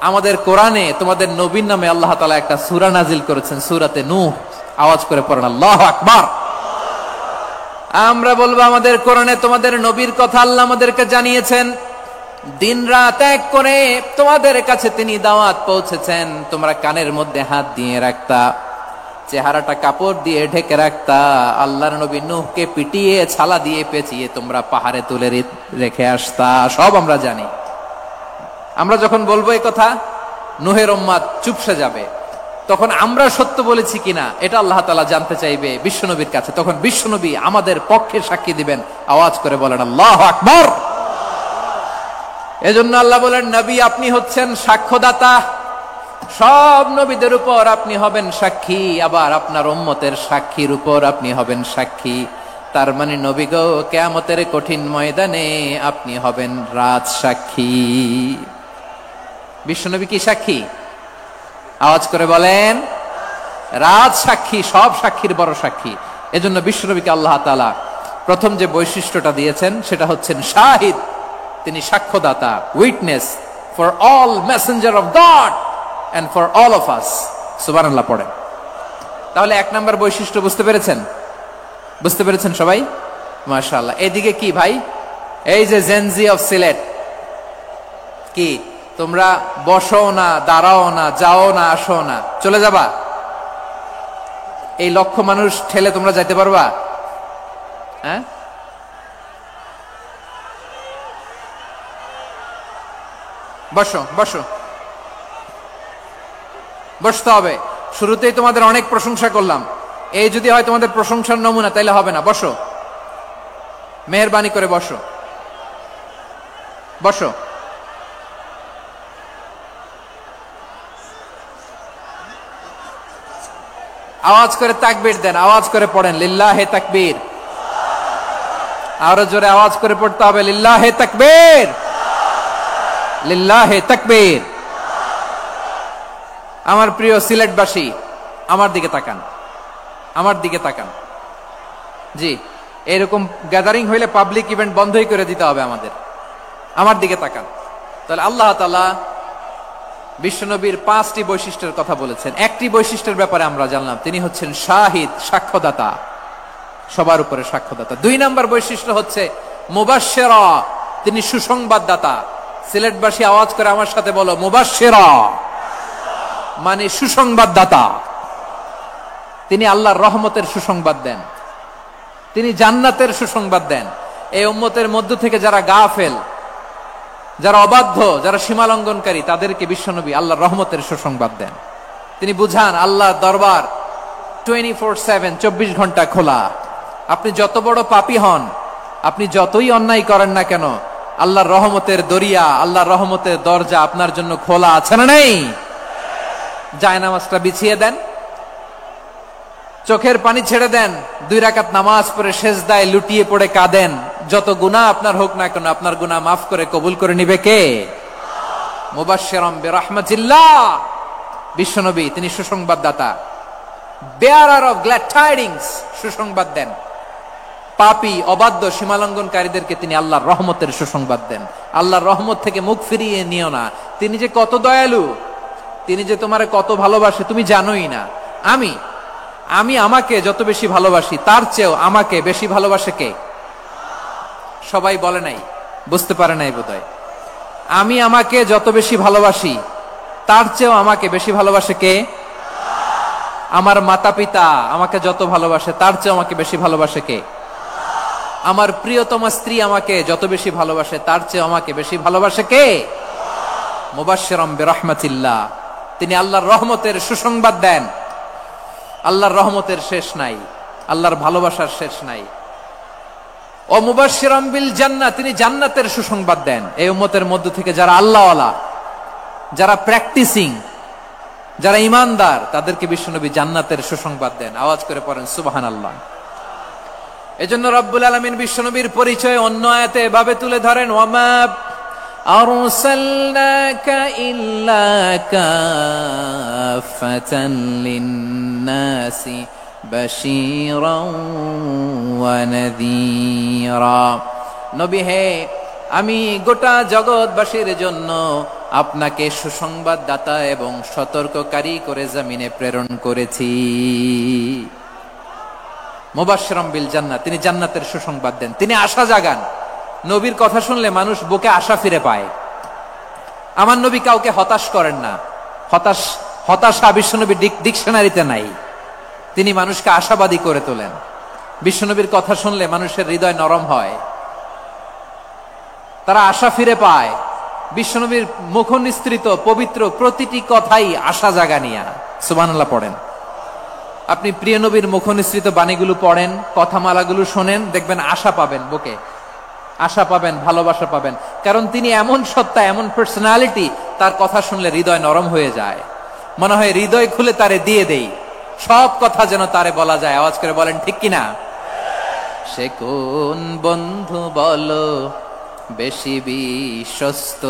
আমাদের কোরআনে তোমাদের নবীর নামে আল্লাহ তাআলা একটা সূরা নাজিল করেছেন, সূরাতে নূহ। আওয়াজ করে পড়েন আল্লাহু আকবার। আমরা বলবো, আমাদের কোরআনে তোমাদের নবীর কথা আল্লাহ আমাদেরকে জানিয়েছেন, দিন রাত এক করে তোমাদের কাছে তিনি দাওয়াত পৌঁছেছেন। তোমরা কানের মধ্যে হাত দিয়ে রাখতা, চেহারাটা কাপড় দিয়ে ঢেকে রাখতা, আল্লাহর নবী নূহকে পিটিয়ে ছালা দিয়ে পেঁচিয়ে তোমরা পাহাড়ে তুলে রেখে আসতা। সব আমরা জানি। আমরা যখন বলবো এই কথা, নূহের উম্মত চুপসে যাবে। তখন আমরা সত্য বলেছি কিনা এটা আল্লাহ তাআলা জানতে চাইবে বিশ্বনবীর কাছে। তখন বিশ্বনবী আমাদের পক্ষে সাক্ষী দিবেন। আওয়াজ করে বলেন আল্লাহু আকবার। এজন্য আল্লাহ বলেন, নবী আপনি হচ্ছেন সাক্ষ্যদাতা, সব নবীদের উপর আপনি হবেন সাক্ষী, আবার আপনার উম্মতের সাক্ষীর উপর আপনি হবেন সাক্ষী। তার মানে নবী গো, কিয়ামতের কঠিন ময়দানে আপনি হবেন রাজ সাক্ষী। বিশ্বনবী কি সাক্ষী? আওয়াজ করে বলেন, রাজ সাক্ষী, সব সাক্ষীর বড় সাক্ষী। এজন্য বিশ্বনবীকে আল্লাহ তাআলা প্রথম যে বৈশিষ্ট্যটা দিয়েছেন সেটা হচ্ছেন শাহিদ। তিনি সাক্ষ্যদাতা, witness for all messenger of God and for all of us. সুবহানাল্লাহ পড়েন। তাহলে এক নাম্বার বৈশিষ্ট্য বুঝতে পেরেছেন? বুঝতে পেরেছেন সবাই? মাশাআল্লাহ। এদিকে কি ভাই, এই যে জেনজি অফ সিলেট, কি তোমরা বসো না, দাঁড়াও না, যাও না, আসো না, চলে যাবা? এই লক্ষ মানুষ ঠেলে তোমরা যাইতে পারবা? হ্যাঁ, বসো বসো, বসতে হবে। শুরুতেই তোমাদের অনেক প্রশংসা করলাম, এই যদি হয় তোমাদের প্রশংসার নমুনা, তাইলে হবে না। বসো, মেহেরবানি করে বসো, বসো। আওয়াজ করে তাকবীর দেন, আওয়াজ করে পড়েন লিল্লাহে তাকবীর। আরো জোরে আওয়াজ করে পড়তে হবে, লিল্লাহে তাকবীর, লিল্লাহে তাকবীর। আমার প্রিয় সিলেটবাসী, আমার দিকে তাকান, আমার দিকে তাকান। জি, এরকম গ্যাদারিং হইলে পাবলিক ইভেন্ট বন্ধই করে দিতে হবে আমাদের। আমার দিকে তাকান। তাহলে আল্লাহ তাআলা বিশ্বনবীর 5টি বৈশিষ্ট্যের কথা বলেছেন। একটি বৈশিষ্ট্যের ব্যাপারে আমরা জানলাম, তিনি হচ্ছেন শাহিদ, সাক্ষ্যদাতা, সবার উপরে সাক্ষ্যদাতা। 2 নাম্বার বৈশিষ্ট্য হচ্ছে মুবাশশিরা, তিনি সুসংবাদদাতা। সিলেটবাসী আওয়াজ করে আমার সাথে বলো, মুবাশশিরা মানে সুসংবাদদাতা। তিনি আল্লাহর রহমতের সুসংবাদ দেন, তিনি জান্নাতের সুসংবাদ দেন। এই উম্মতের মধ্য থেকে যারা গাফেল, যারা অবাধ্য, যারা সীমালঙ্ঘনকারী, তাদেরকে বিশ্বনবী আল্লাহর রহমতের সুসংবাদ দেন। তিনি বুঝান আল্লাহর দরবার 24/7, 24 ঘন্টা খোলা। আপনি যত বড় পাপী হন, আপনি যতই অন্যায় করেন না কেন, আল্লাহর রহমতের দরিয়া, আল্লাহর রহমতের দরজা আপনার জন্য খোলা আছে না নেই? জায়নামাজটা বিছিয়ে দেন, চোখের পানি ছেড়ে দেন, 2 রাকাত নামাজ পড়ে সেজদায় লুটিয়ে পড়ে কাঁদেন। যত গুনাহ আপনার হোক না কেন, আপনার গুনাহ মাফ করে কবুল করে নিবে কে? মুবাশশিরাম বিরাহমাতিল্লাহ। বিশ্বনবী তিনি সুসংবাদদাতা, বেয়ারার অফ গ্ল্যাড টাইডিংস, সুসংবাদ দেন। পাপী, অবাধ্য, সীমালঙ্ঘনকারীদেরকে তিনি আল্লাহর রহমতের সুসংবাদ দেন। আল্লাহর রহমত থেকে মুখ ফিরিয়ে নিও না। তিনি যে কত দয়ালু, তিনি যে তোমারে কত ভালোবাসে তুমি জানোই না। আমি আমাকে যত বেশি ভালোবাসি, তার চেয়েও আমাকে বেশি ভালোবাসে কে? সবাই বলে নাই, বুঝতে পারে নাই বোধহয়। আমি আমাকে যত বেশি ভালোবাসি তার চেয়েও আমাকে বেশি ভালোবাসে কে? আমার মাতা পিতা আমাকে যত ভালোবাসে তার চেয়েও আমাকে বেশি ভালোবাসে কে? আমার প্রিয়তমা স্ত্রী আমাকে যত বেশি ভালোবাসে তার চেয়ে আমাকে বেশি ভালোবাসে কে? মুবাশশিরাম বিরহমাতিল্লাহ, তিনি আল্লাহর রহমতের সুসংবাদ দেন। আল্লাহর রহমতের শেষ নাই, আল্লাহর ভালোবাসার শেষ নাই। ও মুবাশশিরাম বিল জান্নাহ, তিনি জান্নাতের সুসংবাদ দেন। এই উম্মতের মধ্য থেকে যারা আল্লাহওয়ালা, যারা প্র্যাকটিসিং, যারা ঈমানদার, তাদেরকে বিশ্বনবী জান্নাতের সুসংবাদ দেন। আওয়াজ করে পড়েন সুবহানাল্লাহ। এজন্য রব্বুল আলামিন বিশ্বনবীর পরিচয় অন্য আয়াতে এভাবে তুলে ধরেন, ওয়ামা আরসালনাকা ইল্লা কাফাতান লিন-নাসি বাশীরাও ওয়া নাযীরা। নবী হে, আমি গোটা জগৎবাসীর জন্য আপনাকে সুসংবাদদাতা এবং সতর্ককারী করে জমিনে প্রেরণ করেছি। মুবাশশিরাম বিল জান্নাহ, তিনি জান্নাতের সুসংবাদ দেন, তিনি আশা জাগান। নবীর কথা শুনলে মানুষ বুকে আশা ফিরে পায়। আমার নবী কাউকে হতাশ করেন না। হতাশা বিশ্বনবীর ডিকশনারিতে নাই। তিনি মানুষকে আশাবাদী করে তোলেন। বিশ্বনবীর কথা শুনলে মানুষের হৃদয় নরম হয়, তারা আশা ফিরে পায়। বিশ্বনবীর মুখ নিঃসৃত পবিত্র প্রতিটি কথাই আশা জাগানিয়া। সুবহানাল্লাহ পড়েন। আপনি প্রিয় নবীর মুখ নিঃসৃত বাণীগুলো পড়েন, কথামালাগুলো শোনেন, দেখবেন আশা পাবেন, বুকে আশা পাবেন, ভালোবাসা পাবেন। কারণ তিনি এমন সত্তা, এমন পার্সোনালিটি, তার কথা শুনলে হৃদয় নরম হয়ে যায়। মনে হয় হৃদয় খুলে তারে দিয়ে দেই, সব কথা যেন তারে বলা যায়। আওয়াজ করে বলেন ঠিক কিনা? সে কোন বন্ধু বলো বেশি বিশ্বস্ত,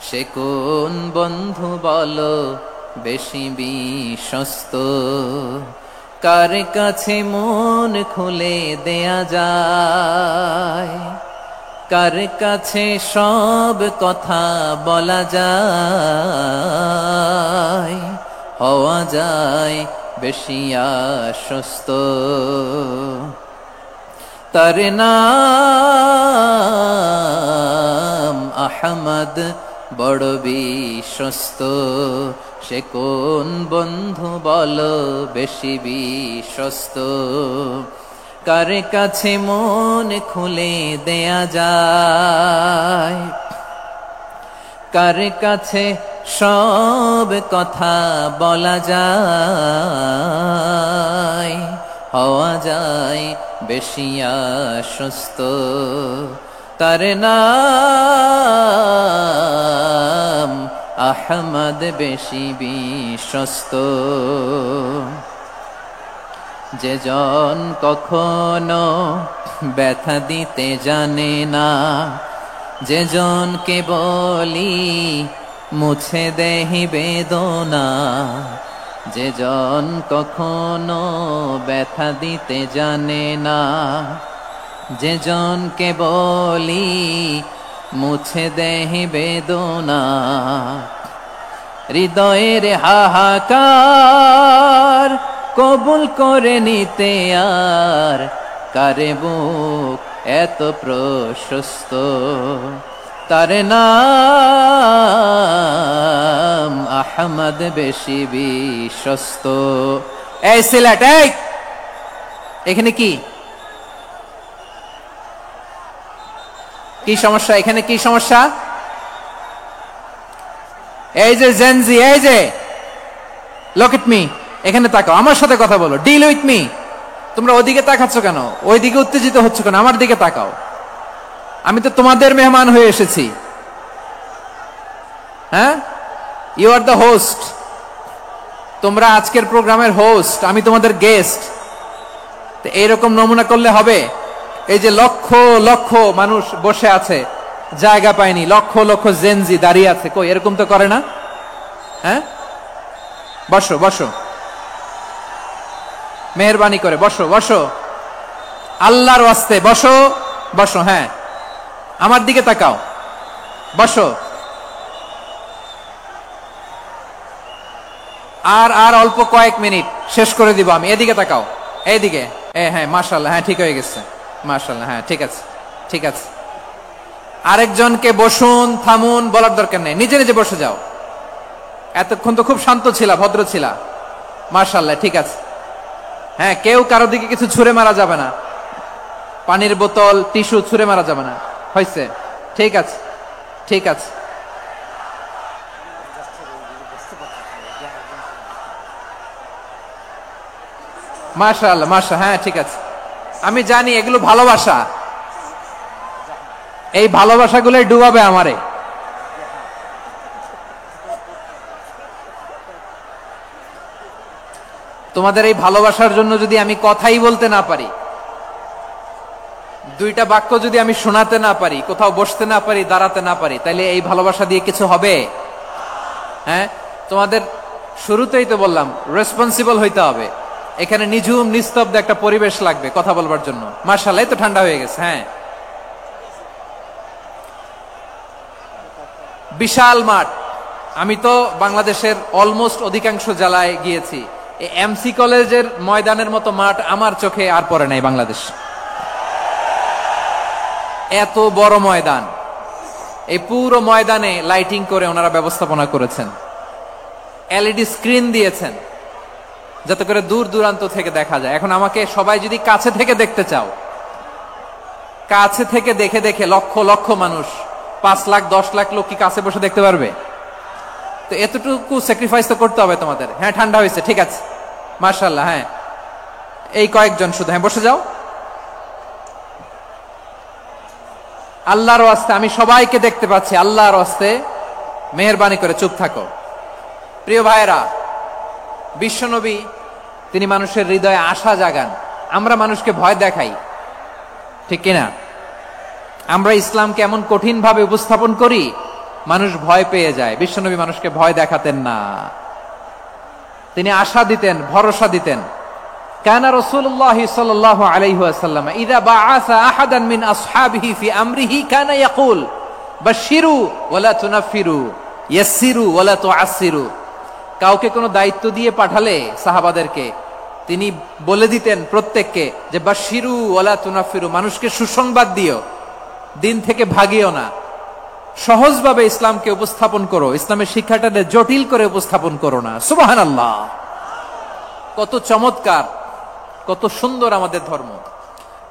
সে কোন বন্ধু বলো বেশি বিশ্বস্ত, কার কাছে মন খুলে দেয়া যায়, কার কাছে সব কথা বলা যায়, হওয়া যায় বেশি আশ্বস্ত। তার নাম আহমদ, বড় বিশ্বস্ত। সে কোন বন্ধু বলো বেশি বিশ্বস্ত, কার কাছে মন খুলে দেয়া যায়, কার কাছে সব কথা বলা যায়, হওয়া যায় বেশি আশ্বস্ত। তার নাম আহমদ, বেশি বিশ্বস্ত। যে জন কখনো ব্যথা দিতে জানে না, যে জনকে বলি মুছে দেহি বেদনা, যে জন কখনো ব্যথা দিতে জানে না, যে জনকে বলি মুছে দেহি বেদনা, হৃদয়ের হাহাকার কবুল করে নিতে আর কারে বুক এত প্রশস্ত। তার নাম আহমদ, বেশি বিশ্বস্ত। এই সিলেট, এই এখানে কি কি সমস্যা? এখানে কি সমস্যা? এই যে জেনজি, এই যে লুক এট মি, এখানে তাকাও, আমার সাথে কথা বলো, ডিল উইথ মি। তোমরা ওদিকে তাকাচ্ছ কেন? ওইদিকে উত্তেজিত হচ্ছে কেন? আমার দিকে তাকাও। আমি তো তোমাদের মেহমান হয়ে এসেছি। হ্যাঁ, ইউ আর দ্য হোস্ট। তোমরা আজকের প্রোগ্রামের হোস্ট, আমি তোমাদের গেস্ট। তো এইরকম নমুনা করলে হবে? এই যে লক্ষ লক্ষ মানুষ বসে আছে, জায়গা পায়নি, লক্ষ লক্ষ জেনজি দাঁড়িয়ে আছে, কই এরকম তো করে না? হ্যাঁ, বসো বসো, মেহরবানি করে বসো বসো, আল্লাহর ওয়াস্তে বসো বসো। হ্যাঁ, আমার দিকে তাকাও, বসো। আর আর অল্প কয়েক মিনিট, শেষ করে দিব আমি। এদিকে তাকাও, এইদিকে। হ্যাঁ, মাশাআল্লাহ, হ্যাঁ ঠিক হয়ে গেছে, মাশাআল্লাহ, হ্যাঁ ঠিক আছে। ঠিক আছে। আরেকজনকে বসুন থামুন বলার দরকার নেই, নিজে নিজে বসে যাও। এতক্ষণ তো খুব শান্ত ছিলা, ভদ্র ছিলা, মাশাআল্লাহ, ঠিক আছে। হ্যাঁ, কেউ কারো দিকে কিছু ছুঁড়ে মারা যাবে না, পানির বোতল টিস্যু ছুঁড়ে মারা যাবে না, হয়েছে? ঠিক আছে, ঠিক আছে। মাশাআল্লাহ, হ্যাঁ ঠিক আছে। আমি জানি এগুলো ভালোবাসা, এই ভালোবাসাগুলোই ডুবাবে আমারে। তোমাদের এই ভালোবাসার জন্য যদি আমি কথাই বলতে না পারি, দুইটা বাক্য যদি আমি শোনাতে না পারি, কোথাও বসতে না পারি, দাঁড়াতে না পারি, তাহলে এই ভালোবাসা দিয়ে কিছু হবে? হ্যাঁ, তোমাদের শুরুতেই তো বললাম রেসপন্সিবল হইতে হবে। এখানে নিঝুম নিস্তব্ধ একটা পরিবেশ লাগবে কথা বলবার জন্য। মাশাআল্লাহ, তো ঠান্ডা হয়ে গেছে। হ্যাঁ, বিশাল মাঠ। আমি তো বাংলাদেশের অলমোস্ট অধিকাংশ জেলায় গিয়েছি, এই এমসি কলেজের ময়দানের মতো মাঠ আমার চোখে আর পড়ে নাই বাংলাদেশ। এত বড় ময়দান, এই পুরো ময়দানে লাইটিং করে ওনারা ব্যবস্থাপনা করেছেন, এলইডি স্ক্রিন দিয়েছেন যাতে করে দূর দূরান্ত থেকে দেখা যায়। এখন আমাকে সবাই যদি কাছে থেকে দেখতে চাও, কাছে থেকে দেখে দেখে লক্ষ লক্ষ মানুষ, 5 লাখ 10 লাখ লোক কি কাছে বসে দেখতে পারবে? তো এতটুকু স্যাক্রিফাইস তো করতে হবে তোমাদের। হ্যাঁ, ঠান্ডা হয়েছে, ঠিক আছে, মাশাআল্লাহ। হ্যাঁ, এই কয়েকজন শুধু, হ্যাঁ বসে যাও। আল্লাহর ওয়াস্তে আমি সবাইকে দেখতে পাচ্ছি, আল্লাহর ওয়াস্তে মেহেরবানি করে চুপ থাকো। প্রিয় ভাইরা, বিশ্বনবী তিনি মানুষের হৃদয়ে আশা জাগান। আমরা মানুষকে ভয় দেখাই, ঠিক কিনা? আমরা ইসলামকে এমন কঠিন ভাবে উপস্থাপন করি, মানুষ ভয় পেয়ে যায়। বিশ্বনবী মানুষকে ভয় দেখাতেন না, তিনি আশা দিতেন, ভরসা দিতেন। কানা রাসূলুল্লাহ সাল্লাল্লাহু আলাইহি ওয়াসাল্লাম ইযা বাআসা আহাদান মিন আসহাবিহি ফি আমরিহি কানা ইয়াকুল বাশশিরু ওয়ালা তুনাফিরু ইয়াসসিরু ওয়ালা তুআসসিরু। কাউকে কোনো দায়িত্ব দিয়ে পাঠালে সাহাবাদেরকে তিনি বলে দিতেন প্রত্যেককে যে বাশশিরু ওয়ালা তুনাফিরু, মানুষকে সুসংবাদ দিও, দিন থেকে ভাগিও না, সহজভাবে ইসলামকে উপস্থাপন করো, ইসলামের শিক্ষাটাকে জটিল করে উপস্থাপন করো না। সুবহানাল্লাহ, কত চমৎকার, কত সুন্দর আমাদের ধর্ম।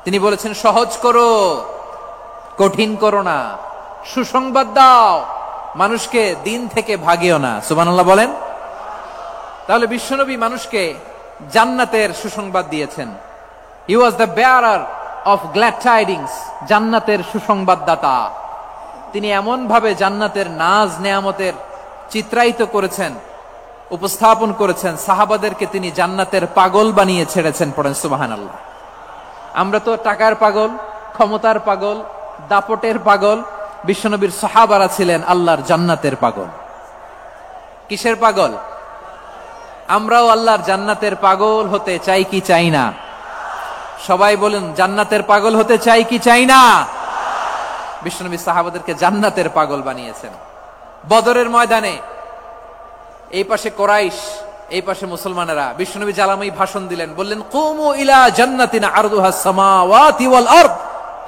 তিনি বলেছেন সহজ করো, কঠিন করো না, সুসংবাদ দাও, মানুষকে দিন থেকে ভাগিও না। সুবহানাল্লাহ বলেন। তাহলে বিশ্বনবী মানুষকে জান্নাতের সুসংবাদ দিয়েছেন। He was the bearer of glad tidings, জান্নাতের সুসংবাদদাতা। তিনি এমন ভাবে জান্নাতের নাজ নেয়ামতের চিত্রায়িত করেছেন, উপস্থাপন করেছেন, সাহাবাদেরকে তিনি জান্নাতের পাগল বানিয়ে ছেড়েছেন। পড়েন সুবহানাল্লাহ। আমরা তো টাকার পাগল, ক্ষমতার পাগল, দাপটের পাগল। বিশ্বনবীর সাহাবারা ছিলেন আল্লাহর জান্নাতের পাগল। কিসের পাগল? আমরাও আল্লাহর জান্নাতের পাগল হতে চাই কি চাই না? সবাই বলুন, জান্নাতের পাগল হতে চাই কি চাই না? বিশ্বনবী সাহাবাদেরকে জান্নাতের পাগল বানিয়েছেন। বদরের ময়দানে এই পাশে কোরাইশ, এই পাশে মুসলমানেরা। বিশ্বনবী জালামি ভাষণ দিলেন, বললেন কুমু ইলা জান্নাতিন আরদুহাস সামাওয়াতি ওয়াল আরদ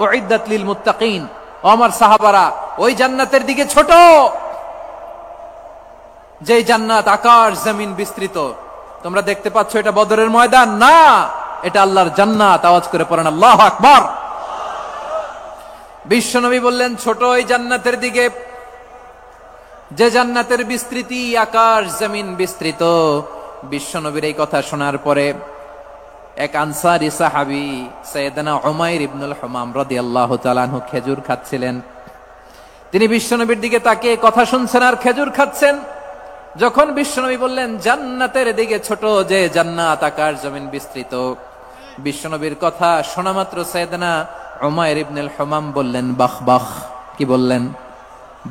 উইদ্দাত লিল মুত্তাকিন। ও আমার সাহাবারা, ওই জান্নাতের দিকে ছোট, যে জান্নাত আকাশ জমিন বিস্তৃত। তোমরা দেখতে পাচ্ছ এটা বদরের ময়দান না, এটা আল্লাহর জান্নাত। আওয়াজ করে পড়েন আল্লাহু আকবার। বিশ্বনবী বললেন ছোট ওই জান্নাতের দিকে, যে জান্নাতের বিস্তৃতি আকাশ জমিন বিস্তৃত। বিশ্বনবীর এই কথা শোনার পরে এক আনসারী সাহাবী সাইয়েদনা উমাইর ইবনুল হুমাম রাদিয়াল্লাহু তাআলা আনহু খেজুর খাচ্ছিলেন। তিনি বিশ্বনবীর দিকে তাকিয়ে কথা শুনছেন আর খেজুর খাচ্ছেন। যখন বিশ্বনবী বললেন জান্নাতের দিকে ছোট, যে জান্নাত আকাশ জমিন বিস্তৃত, বিশ্বনবীর কথা শোনা মাত্র সাইয়েদনা উমাইর ইবনুল হুমাম বললেন বাহ বাহ। কি বললেন?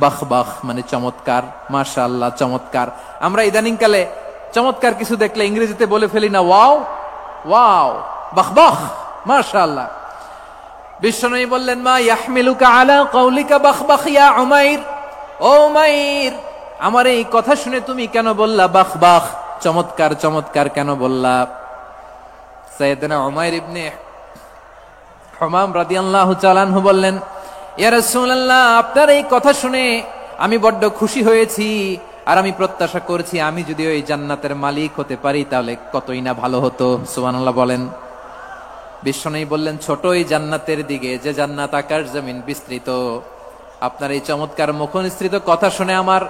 বাহ বাহ, মানে চমৎকার, মাশাআল্লাহ চমৎকার। আমরা ইদানিং কালে চমৎকার কিছু দেখলে ইংরেজিতে বলে ফেলি না ওয়াও ওয়াও, বাহ বাহ, মাশাআল্লাহ। বিশ্বনবী বললেন মা ইয়াহমিলুকা আলা কাউলিকা বাহ বাহ ইয়া উমাইর। ও উমাইর, আমার এই কথা শুনে তুমি কেন বললা বাহ বাহ, চমৎকার চমৎকার কেন বললা? সাইয়েদনা উমাইর ইবনে হুমাম রাদিয়াল্লাহু তাআলা আনহু বললেন, ইয়া রাসূলুল্লাহ, আপনার এই কথা শুনে আমি বড্ড খুশি হয়েছি, আর আমি প্রত্যাশা করছি আমি যদি ওই জান্নাতের মালিক হতে পারি তাহলে কতই না ভালো হতো। সুবহানাল্লাহ বলেন। বিশ্বনবী বললেন, ছোট এই জান্নাতের দিকে, যে জান্নাত আকাশ জমিন বিস্তৃত। আপনার এই চমৎকার মুখনিসৃত কথা শুনে আমার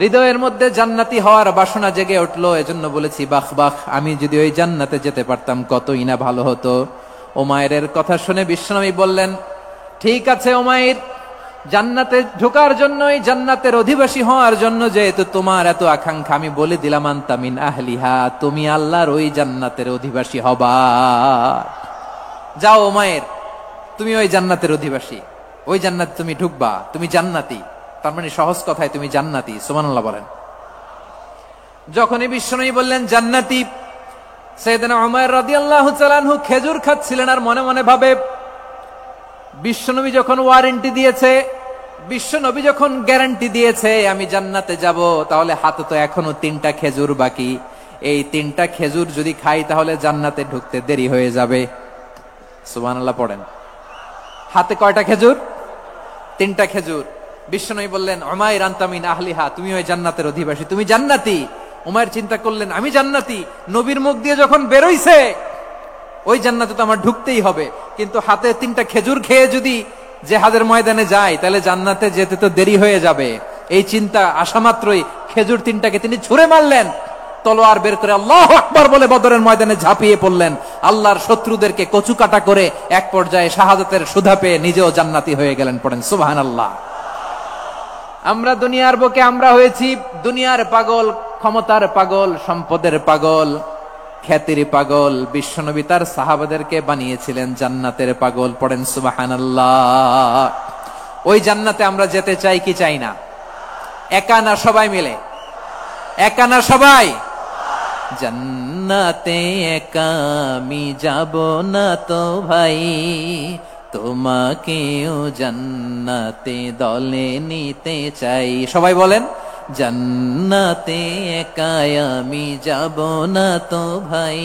হৃদয়ের মধ্যে জান্নাতি হওয়ার বাসনা জেগে উঠলো। এজন্য বলেছি, বাহ বাহ, আমি যদি ওই জান্নাতে যেতে পারতাম কতই না ভালো হতো। উমাইরের কথা শুনে বিশ্বনবী বললেন, ঠিক আছে উমাইর, জান্নাতে ঢোকার জন্য, এই জান্নাতের অধিবাসী হওয়ার জন্য যেহেতু তোমার এত আকাঙ্ক্ষা, আমি বলে দিলাম, আনতা মিন আহলিহা, তুমি আল্লাহর ওই জান্নাতের অধিবাসী হবা। যাও উমাইর, তুমি ওই জান্নাতের অধিবাসী, ওই জান্নাতে তুমি ঢুকবা, তুমি জান্নাতি। তার মানে সহজ কথায় তুমি জান্নাতি। সুবহানাল্লাহ বলেন। যখনই বিশ্বনবী বললেন জান্নাতি, সাইয়েদনা উমাইর রাদিয়াল্লাহু তাআলা আনহু খেজুর খাচ্ছিলেন আর মনে মনে ভাবে, বিশ্বনবী যখন ওয়ারেন্টি দিয়েছে, বিশ্বনবী যখন গ্যারান্টি দিয়েছে আমি জান্নাতে যাব, তাহলে হাতে তো এখনো 3টা খেজুর বাকি। এই 3টা খেজুর যদি খাই তাহলে জান্নাতে ঢুকতে দেরি হয়ে যাবে। সুবহানাল্লাহ পড়েন। হাতে কয়টা খেজুর? 3টা খেজুর। বিশ্বনবী বললেন, উমাইর আনতা মিন আহলিহা, তুমি ওই জান্নাতের অধিবাসী, তুমি জান্নাতি। উমাইর চিন্তা করলেন, আমি জান্নাতি, নবীর মুখ দিয়ে যখন বেরোইছে ওই জান্নাতে তো আমার ঢুকতেই হবে, কিন্তু হাতে 3টা খেজুর খেয়ে যদি জিহাদের ময়দানে যায় তাহলে জান্নাতে যেতে তো দেরি হয়ে যাবে। এই চিন্তা আসা মাত্রই খেজুর 3টাকে তিনি ছুঁড়ে মারলেন, তলোয়ার বের করে আল্লাহু আকবার বলে বদরের ময়দানে ঝাঁপিয়ে পড়লেন। আল্লাহর শত্রুদেরকে কচুকাটা করে এক পর্যায়ে শাহাদাতের সুধা পেয়ে নিজেও জান্নাতি হয়ে গেলেন। পড়েন সুবহানাল্লাহ। আমরা দুনিয়ার বুকে আমরা হয়েছি দুনিয়ার পাগল, ক্ষমতার পাগল, সম্পদের পাগল, খ্যাতির পাগল। বিশ্বনবী তার সাহাবাদেরকে বানিয়েছিলেন জান্নাতের পাগল। পড়েন সুবহানাল্লাহ। ওই জান্নাতে আমরা যেতে চাই কি চাই না? একা না সবাই মিলে? একা না সবাই? জান্নাতে একা আমি যাব না তো ভাই, তোমাকেও জান্নাতে দলে নিতে চাই। সবাই বলেন, জান্নাতে একা আমি যাব না তো ভাই,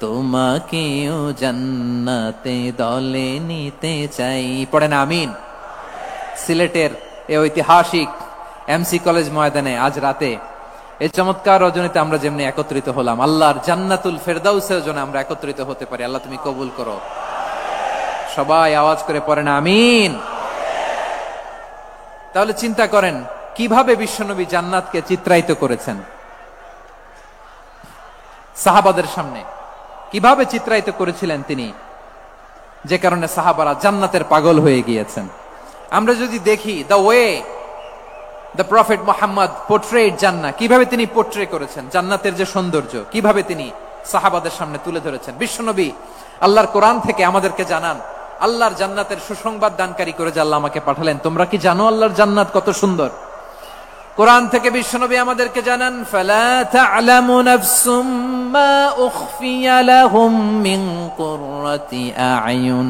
তোমাকেও জান্নাতে দলে নিতে চাই। পড়েন আমিন। সিলেটের এই ঐতিহাসিক এমসি কলেজ ময়দানে আজ রাতে এই চমৎকার রজনীতে আমরা যেমনি একত্রিত হলাম, আল্লাহর জান্নাতুল ফেরদাউসের জন্য আমরা একত্রিত হতে পারি। আল্লাহ তুমি কবুল করো। সবাই আওয়াজ করে পড়েন আমিন। তাহলে চিন্তা করেন কিভাবে বিশ্বনবী জান্নাতকে চিত্রায়িত করেছেন সাহাবাদের সামনে, কিভাবে চিত্রায়িত করেছিলেন তিনি, যে কারণে সাহাবারা জান্নাতের পাগল হয়ে গিয়েছেন। আমরা যদি দেখি the way the prophet Muhammad portrait জান্নাত, কিভাবে তিনি পোর্ট্রে করেছেন জান্নাতের যে সৌন্দর্য, কিভাবে তিনি সাহাবাদের সামনে তুলে ধরেছেন। বিশ্বনবী আল্লাহর কোরআন থেকে আমাদেরকে জানান, আল্লাহর জান্নাতের সুসংবাদ দানকারী করে যে আল্লাহ আমাকে পাঠালেন। তোমরা কি জানো আল্লাহর জান্নাত কত সুন্দর? কোরআন থেকে বিশ্বনবী আমাদেরকে জানান, ফালা তা'লামু নাফসুম মা উখফিয়া লাহুম মিন কুররাতি আ'য়ুন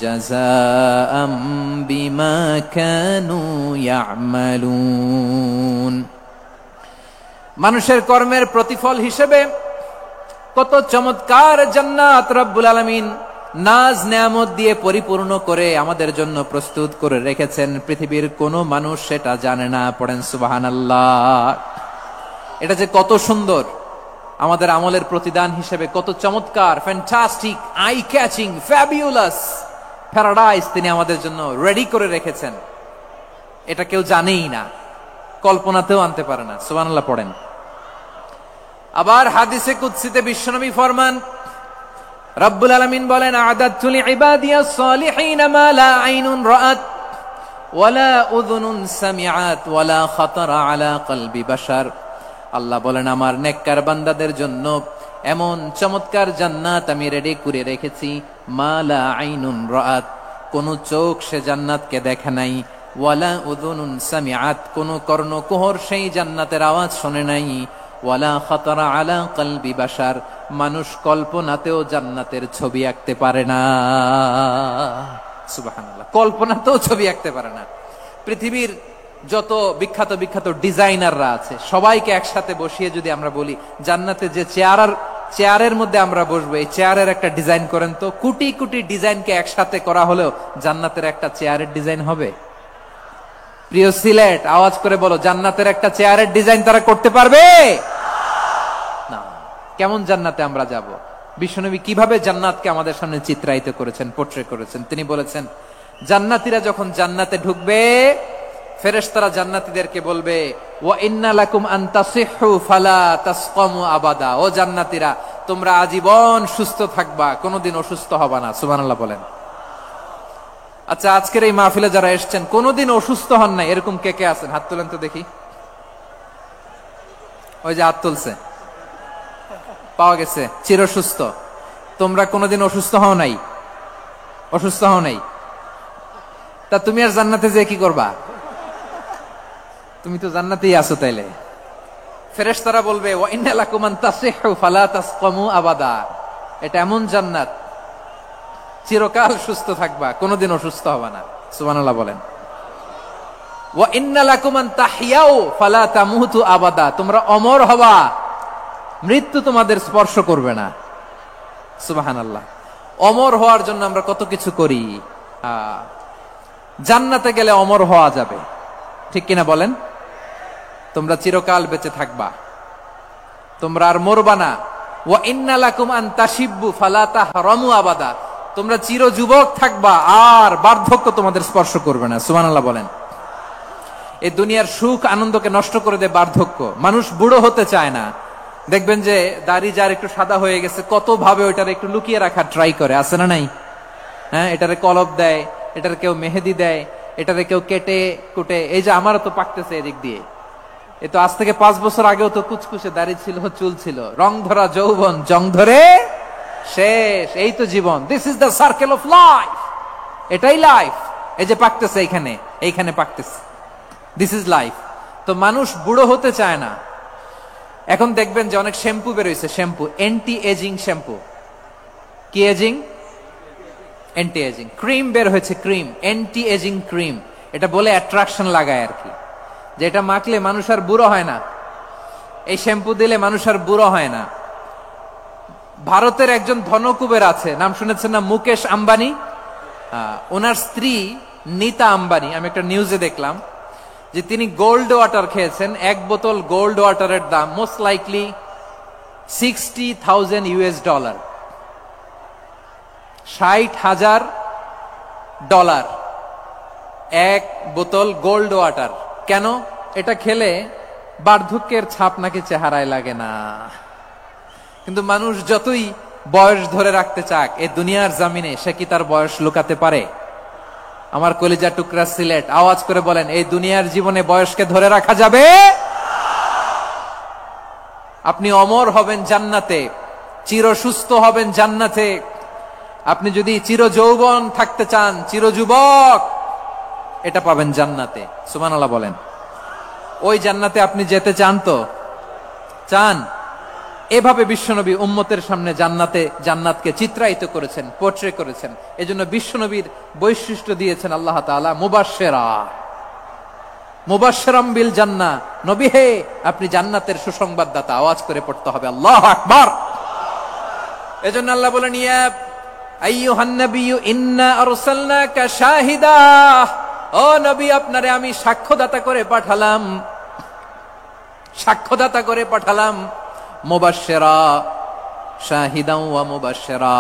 জাযাআম বিমা কানু ইয়া'মালুন। মানুষের কর্মের প্রতিফল হিসেবে কত চমৎকার জান্নাত রব্বুল আলামিন নাজ নেয়ামত দিয়ে পরিপূর্ণ করে আমাদের জন্য প্রস্তুত করে রেখেছেন। পৃথিবীর কোনো মানুষ সেটা জানে না। পড়েন সুবহানাল্লাহ। এটা যে কত সুন্দর, আমাদের আমলের প্রতিদান হিসেবে কত চমৎকার, fantastic, eye catching, fabulous paradise তিনি আমাদের জন্য রেডি করে রেখেছেন। এটা কেউ জানেই না, কল্পনাতেও আনতে পারে না। সুবহানাল্লাহ পড়েন। আবার হাদিসে কুদসিতে বিশ্বনবী ফরমান, রব্বুল আলামিন বলেন, আ'দাতু লিইবাদিয়াস সালিহিনা মা লা আইনুন রাআত ওয়ালা উযুনুন সামিআত ওয়ালা খাতারা আলা কলবি বাশার। আল্লাহ বলেন, আমার নেককার বান্দাদের জন্য এমন চমৎকার জান্নাত আমি রেডি করে রেখেছি, মা লা আইনুন রাআত, কোন চোখ সে জান্নাতকে দেখে নাই, ওয়ালা উযুনুন সামিআত, কোন কর্ণকুহর সেই জান্নাতের আওয়াজ শোনে নাই, ওয়ালা খাতারা আলা কলবি বাশার, মানুষ কল্পনাতেও জান্নাতের ছবি আঁকতে পারে না। সুবহানাল্লাহ, কল্পনাতেও ছবি আঁকতে পারে না। পৃথিবীর যত বিখ্যাত বিখ্যাত ডিজাইনাররা আছে সবাইকে একসাথে বসিয়ে যদি আমরা বলি জান্নাতে যে চেয়ার আর চেয়ারের মধ্যে আমরা বসবো, এই চেয়ারের একটা ডিজাইন করেন তো। কোটি কোটি ডিজাইনকে একসাথে করা হলেও জান্নাতের একটা চেয়ারের ডিজাইন হবে? প্রিয় সিলেট, আওয়াজ করে বলো, জান্নাতের একটা চেয়ারের ডিজাইন তারা করতে পারবে না। কেমন জান্নাতে আমরা যাব? বিশ্বনবী কিভাবে জান্নাতকে আমাদের সামনে চিত্রায়িত করেছেন, পোট্রে করেছেন। তিনি বলেছেন, জান্নাতীরা যখন জান্নাতে ঢুকবে, ফেরেশতারা জান্নাতীদেরকে বলবে, ওয়া ইন্না লাকুম আন তাসিহু ফালা তাসকামু আবাদা। ও জান্নাতীরা, তোমরা আজীবন সুস্থ থাকবা, কোনোদিন অসুস্থ হবা না। সুবহানাল্লাহ বলেন। আচ্ছা, আজকের এই মাহফিলে যারা এসেছেন কোনোদিন অসুস্থ হন নাই, এরকম কে কে আছেন? হাত তুলেন তো দেখি। ওই যে হাত তুলছে, পাওয়া গেছে, চিরসুস্থ। তোমরা কোনোদিন অসুস্থ হও নাই? অসুস্থ হও নাই? তা তুমি আর জান্নাতে যে কি করবা? তুমি তো জান্নাতেই আছো তাইলে। ফেরেশতারা বলবে, ওয়া ইন্না লাকুম আন তাসিহু ফালা তাসকামু আবাদা। এটা এমন জান্নাত, চিরকাল সুস্থ থাকবা, কোনোদিন অসুস্থ হবে না। সুবহানাল্লাহ বলেন। ওয়া ইন্না লাকুম আন তাহইয়াউ ফালা তামুতু আবাদা। তোমরা অমর হবা, মৃত্যু তোমাদের স্পর্শ করবে না। সুবহানাল্লাহ। অমর হওয়ার জন্য আমরা কত কিছু করি। জান্নাতে গেলে অমর হওয়া যাবে, ঠিক কিনা বলেন? তোমরা চিরকাল বেঁচে থাকবা, তোমরা আর মরবা না। ওয়া ইন্না লাকুম আন তাশিব্বু ফালা তাহরামু আবাদা। তোমরা চির যুবক থাকবা, আর বার্ধক্য তোমাদের স্পর্শ করবে না। সুবহানাল্লাহ বলেন। এই দুনিয়ার সুখ আনন্দকে নষ্ট করে দেয় বার্ধক্য। মানুষ বুড়ো হতে চায় না। দেখবেন যে দাড়ি যার একটু সাদা হয়ে গেছে, কত ভাবে ওইটারে একটু লুকিয়ে রাখার ট্রাই করে, আছে না নাই? হ্যাঁ, এটারে কলপ দেয়, এটারে কেউ মেহেদি দেয়, এটারে কেউ কেটে কুটে। এই যে আমারও তো পাকতেছে এদিক দিয়ে, এ তো আজ থেকে 5 বছর আগেও তো কুচকুচে দাড়ি ছিল, চুল ছিল। রং ধরা যৌবন, জং ধরে শেষ। এই তো জীবন। This is the circle of life. এটাই লাইফ। এই যে পাকতেছে এইখানে, এইখানে পাকতেছে, দিস ইজ লাইফ। তো মানুষ বুড়ো হতে চায় না। এখন দেখবেন যে অনেক শ্যাম্পু বেরোইছে, শ্যাম্পু, অ্যান্টি এজিং শ্যাম্পু। কি এজিং? Anti ageing. ক্রিম বের হয়েছে, ক্রিম, অ্যান্টি এজিং ক্রিম। এটা বলে অ্যাট্রাকশন লাগায় আর কি, যে এটা মাখলে মানুষ আর বুড়ো হয় না, এই শ্যাম্পু দিলে মানুষ আর বুড়ো হয় না। ভারতের একজন ধনকুবের আছে, নাম শুনেছেন না? মুকেশ আম্বানি। ওনার স্ত্রী নীতা আম্বানি, আমি একটা নিউজে দেখলাম যে তিনি গোল্ড ওয়াটার খেয়েছেন। 1 বোতল গোল্ড ওয়াটারের দাম মোস্ট লাইকলি $60,000 $60,000 1 বোতল গোল্ড ওয়াটার। কেন? এটা খেলে বার্ধক্যের ছাপ নাকি চেহারায় লাগে না। কিন্তু মানুষ যতই বয়স ধরে রাখতে চাক এই দুনিয়ার জামিনে, সে কি তার বয়স লুকাতে পারে? আমার কলিজা টুকরা সিলেট, আওয়াজ করে বলেন, এই দুনিয়ার জীবনে বয়সকে ধরে রাখা যাবে? আপনি অমর হবেন জান্নাতে, চির সুস্থ হবেন জান্নাতে। আপনি যদি চির যৌবন থাকতে চান, চির যুবক, এটা পাবেন জান্নাতে। সুবহানাল্লাহ বলেন। ওই জান্নাতে আপনি যেতে চান তো? চান? এভাবে বিশ্বনবী উম্মতের সামনে জান্নাতকে চিত্রায়িত করেছেন, পোট্রে করেছেন। এজন্য বিশ্বনবীর বৈশিষ্ট্য দিয়েছেন আল্লাহ তাআলা মুবাশশিরা, মুবাশশিরাম বিল জান্নাহ। নবী হে, আপনি জান্নাতের সুসংবাদদাতা। আওয়াজ করে পড়তে হবে আল্লাহু আকবার। এজন্য আল্লাহ বলেন, ইয়া আইয়ুহান নাবিয়্যু ইন্না আরসালনাকা শাহিদা। ও নবী, আপনারে আমি সাক্ষ্যদাতা করে পাঠালাম, সাক্ষ্যদাতা করে পাঠালাম। মুবাশশিরা, শাহিদাও ওয়া মুবাশশিরা,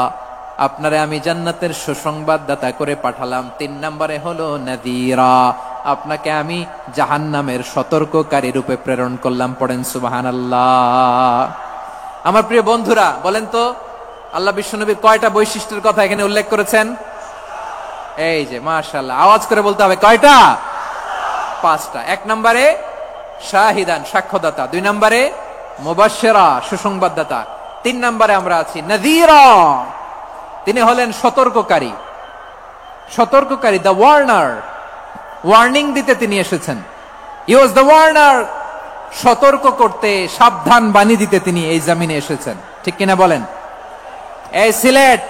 আপনারে আমি জান্নাতের সুসংবাদদাতা করে পাঠালাম। 3 নম্বরে হলো নাযীরা, আপনাকে আমি জাহান্নামের সতর্ককারী রূপে প্রেরণ করলাম। পড়েন সুবহানাল্লাহ। আমার প্রিয় বন্ধুরা, বলেন তো আল্লাহ বিশ্বনবীর কয়টা বৈশিষ্ট্যের কথা এখানে উল্লেখ করেছেন? এই যে মাশাআল্লাহ, আওয়াজ করে বলতে হবে, কয়টা? 5টা। 1 নম্বরে শাহিদান, সাক্ষ্যদাতা। 2 নম্বরে মুবাশশিরা, সুসংবাদদাতা। 3 নম্বরে আমরা আছি নাযীরা, তিনি হলেন সতর্ককারী। সতর্ককারী, দ্য ওয়ার্নার, ওয়ার্নিং দিতে তিনি এসেছেন। হি ওয়াজ দ্য ওয়ার্নার, সতর্ক করতে, সাবধান বাণী দিতে তিনি এই জমিনে এসেছেন। ঠিক কিনা বলেন? এই সিলেট,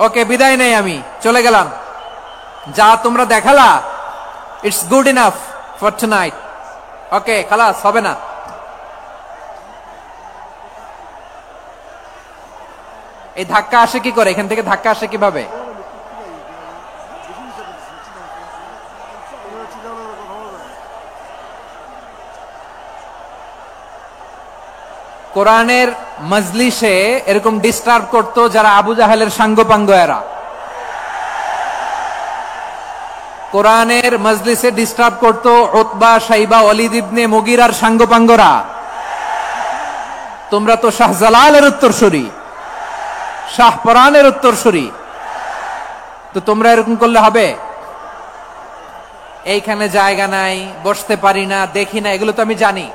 ওকে, বিদায় নেই, আমি চলে গেলাম। যা তোমরা দেখালা, it's good enough for tonight. Okay, খালাস, হবে না। এই ধাক্কা আসে কি করে? এখান থেকে ধাক্কা আসে কিভাবে? কোরআনের মজলিসে এরকম ডিস্টার্ব করতো যারা আবু জাহেলের সাঙ্গপাঙ্গ এরা। কোরআনের মজলিসে ডিস্টার্ব করতো উতবা, শাইবা, ওয়ালিদ ইবনে মুগীরার সাঙ্গপাঙ্গরা। তোমরা তো শাহজালালের উত্তরসূরি, শাহপরানের উত্তরসূরি, তো তোমরা এরকম করলে হবে? এইখানে জায়গা নাই, বসতে পারি না, দেখি না, এগুলো তো আমি জানি।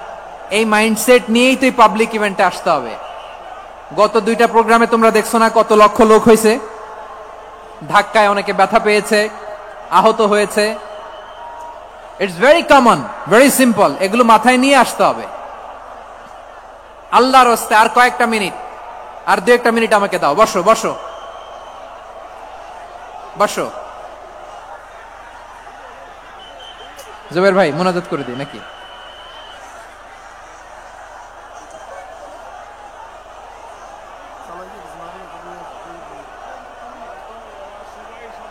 এই মাইন্ডসেট নিয়েই তো পাবলিক ইভেন্টে আসতে হবে। গত 2টা প্রোগ্রামে তোমরা দেখছো না কত লক্ষ লোক হয়েছে, ধাক্কায় অনেকে ব্যথা পেয়েছে, আহত হয়েছে। It's very common, very simple. এগুলো মাথায় নিয়ে আসতে হবে। আল্লাহর রাস্তায় আর কয়েকটা মিনিট, আর 2-1 মিনিট আমাকে দাও। বসো বসো বসো। জুবের ভাই মোনাজাত করে দিই নাকি?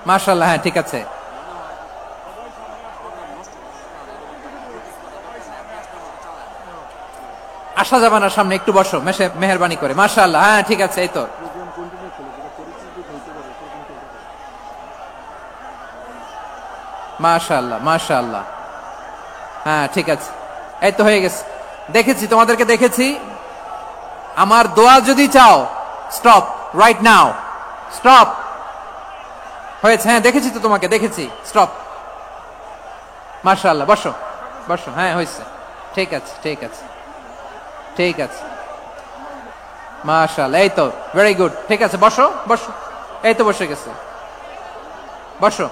মাশাআল্লাহ, হ্যাঁ ঠিক আছে। আসা যাবে না সামনে, একটু বসো মেহেরবানি করে। মাশাআল্লাহ, হ্যাঁ ঠিক আছে। এই তো মাশাআল্লাহ মাশাআল্লাহ, হ্যাঁ ঠিক আছে। এই তো হয়ে গেছে। দেখেছি তোমাদেরকে, দেখেছি। আমার দোয়া যদি চাও, স্টপ রাইট নাও, স্টপ। হয়েছে, হ্যাঁ দেখেছি তো তোমাকে, দেখেছি। স্টপ। মাশাআল্লাহ, বসো বসো। হ্যাঁ হয়েছে, ঠিক আছে ঠিক আছে ঠিক আছে। মাশাআল্লাহ, এই তো ভেরি গুড। ঠিক আছে, বসো বসো। এই তো বসে গেছে, বসো।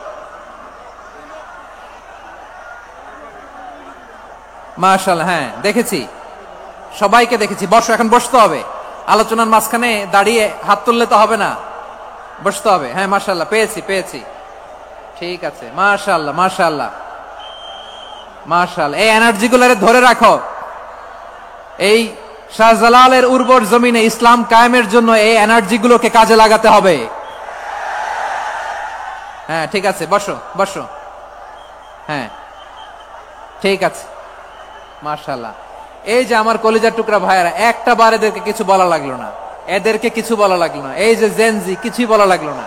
মাশাআল্লাহ, হ্যাঁ দেখেছি, সবাইকে দেখেছি। বসো, এখন বসতে হবে। আলোচনার মাঝখানে দাঁড়িয়ে হাত তুললে তো হবে না, বসতে হবে। হ্যাঁ মাশাআল্লাহ, পেয়েছি পেয়েছি। ঠিক আছে, মাশাআল্লাহ মাশাআল্লাহ মাশাআল্লাহ। এই এনার্জি গুলারে ধরে রাখো। এই শাহজালালের উর্বর জমিনে ইসলাম কায়েমের জন্য এই এনার্জি গুলোকে কাজে লাগাতে হবে। হ্যাঁ ঠিক আছে, বসো বসো। হ্যাঁ ঠিক আছে, মাশাআল্লাহ। এই যে আমার কলিজার টুকরা ভাইয়েরা, একটা বার এদেরকে কিছু বলা লাগলো না, এদেরকে কিছু বলা লাগলো না। এই যে জেনজি, কিছুই বলা লাগলো না।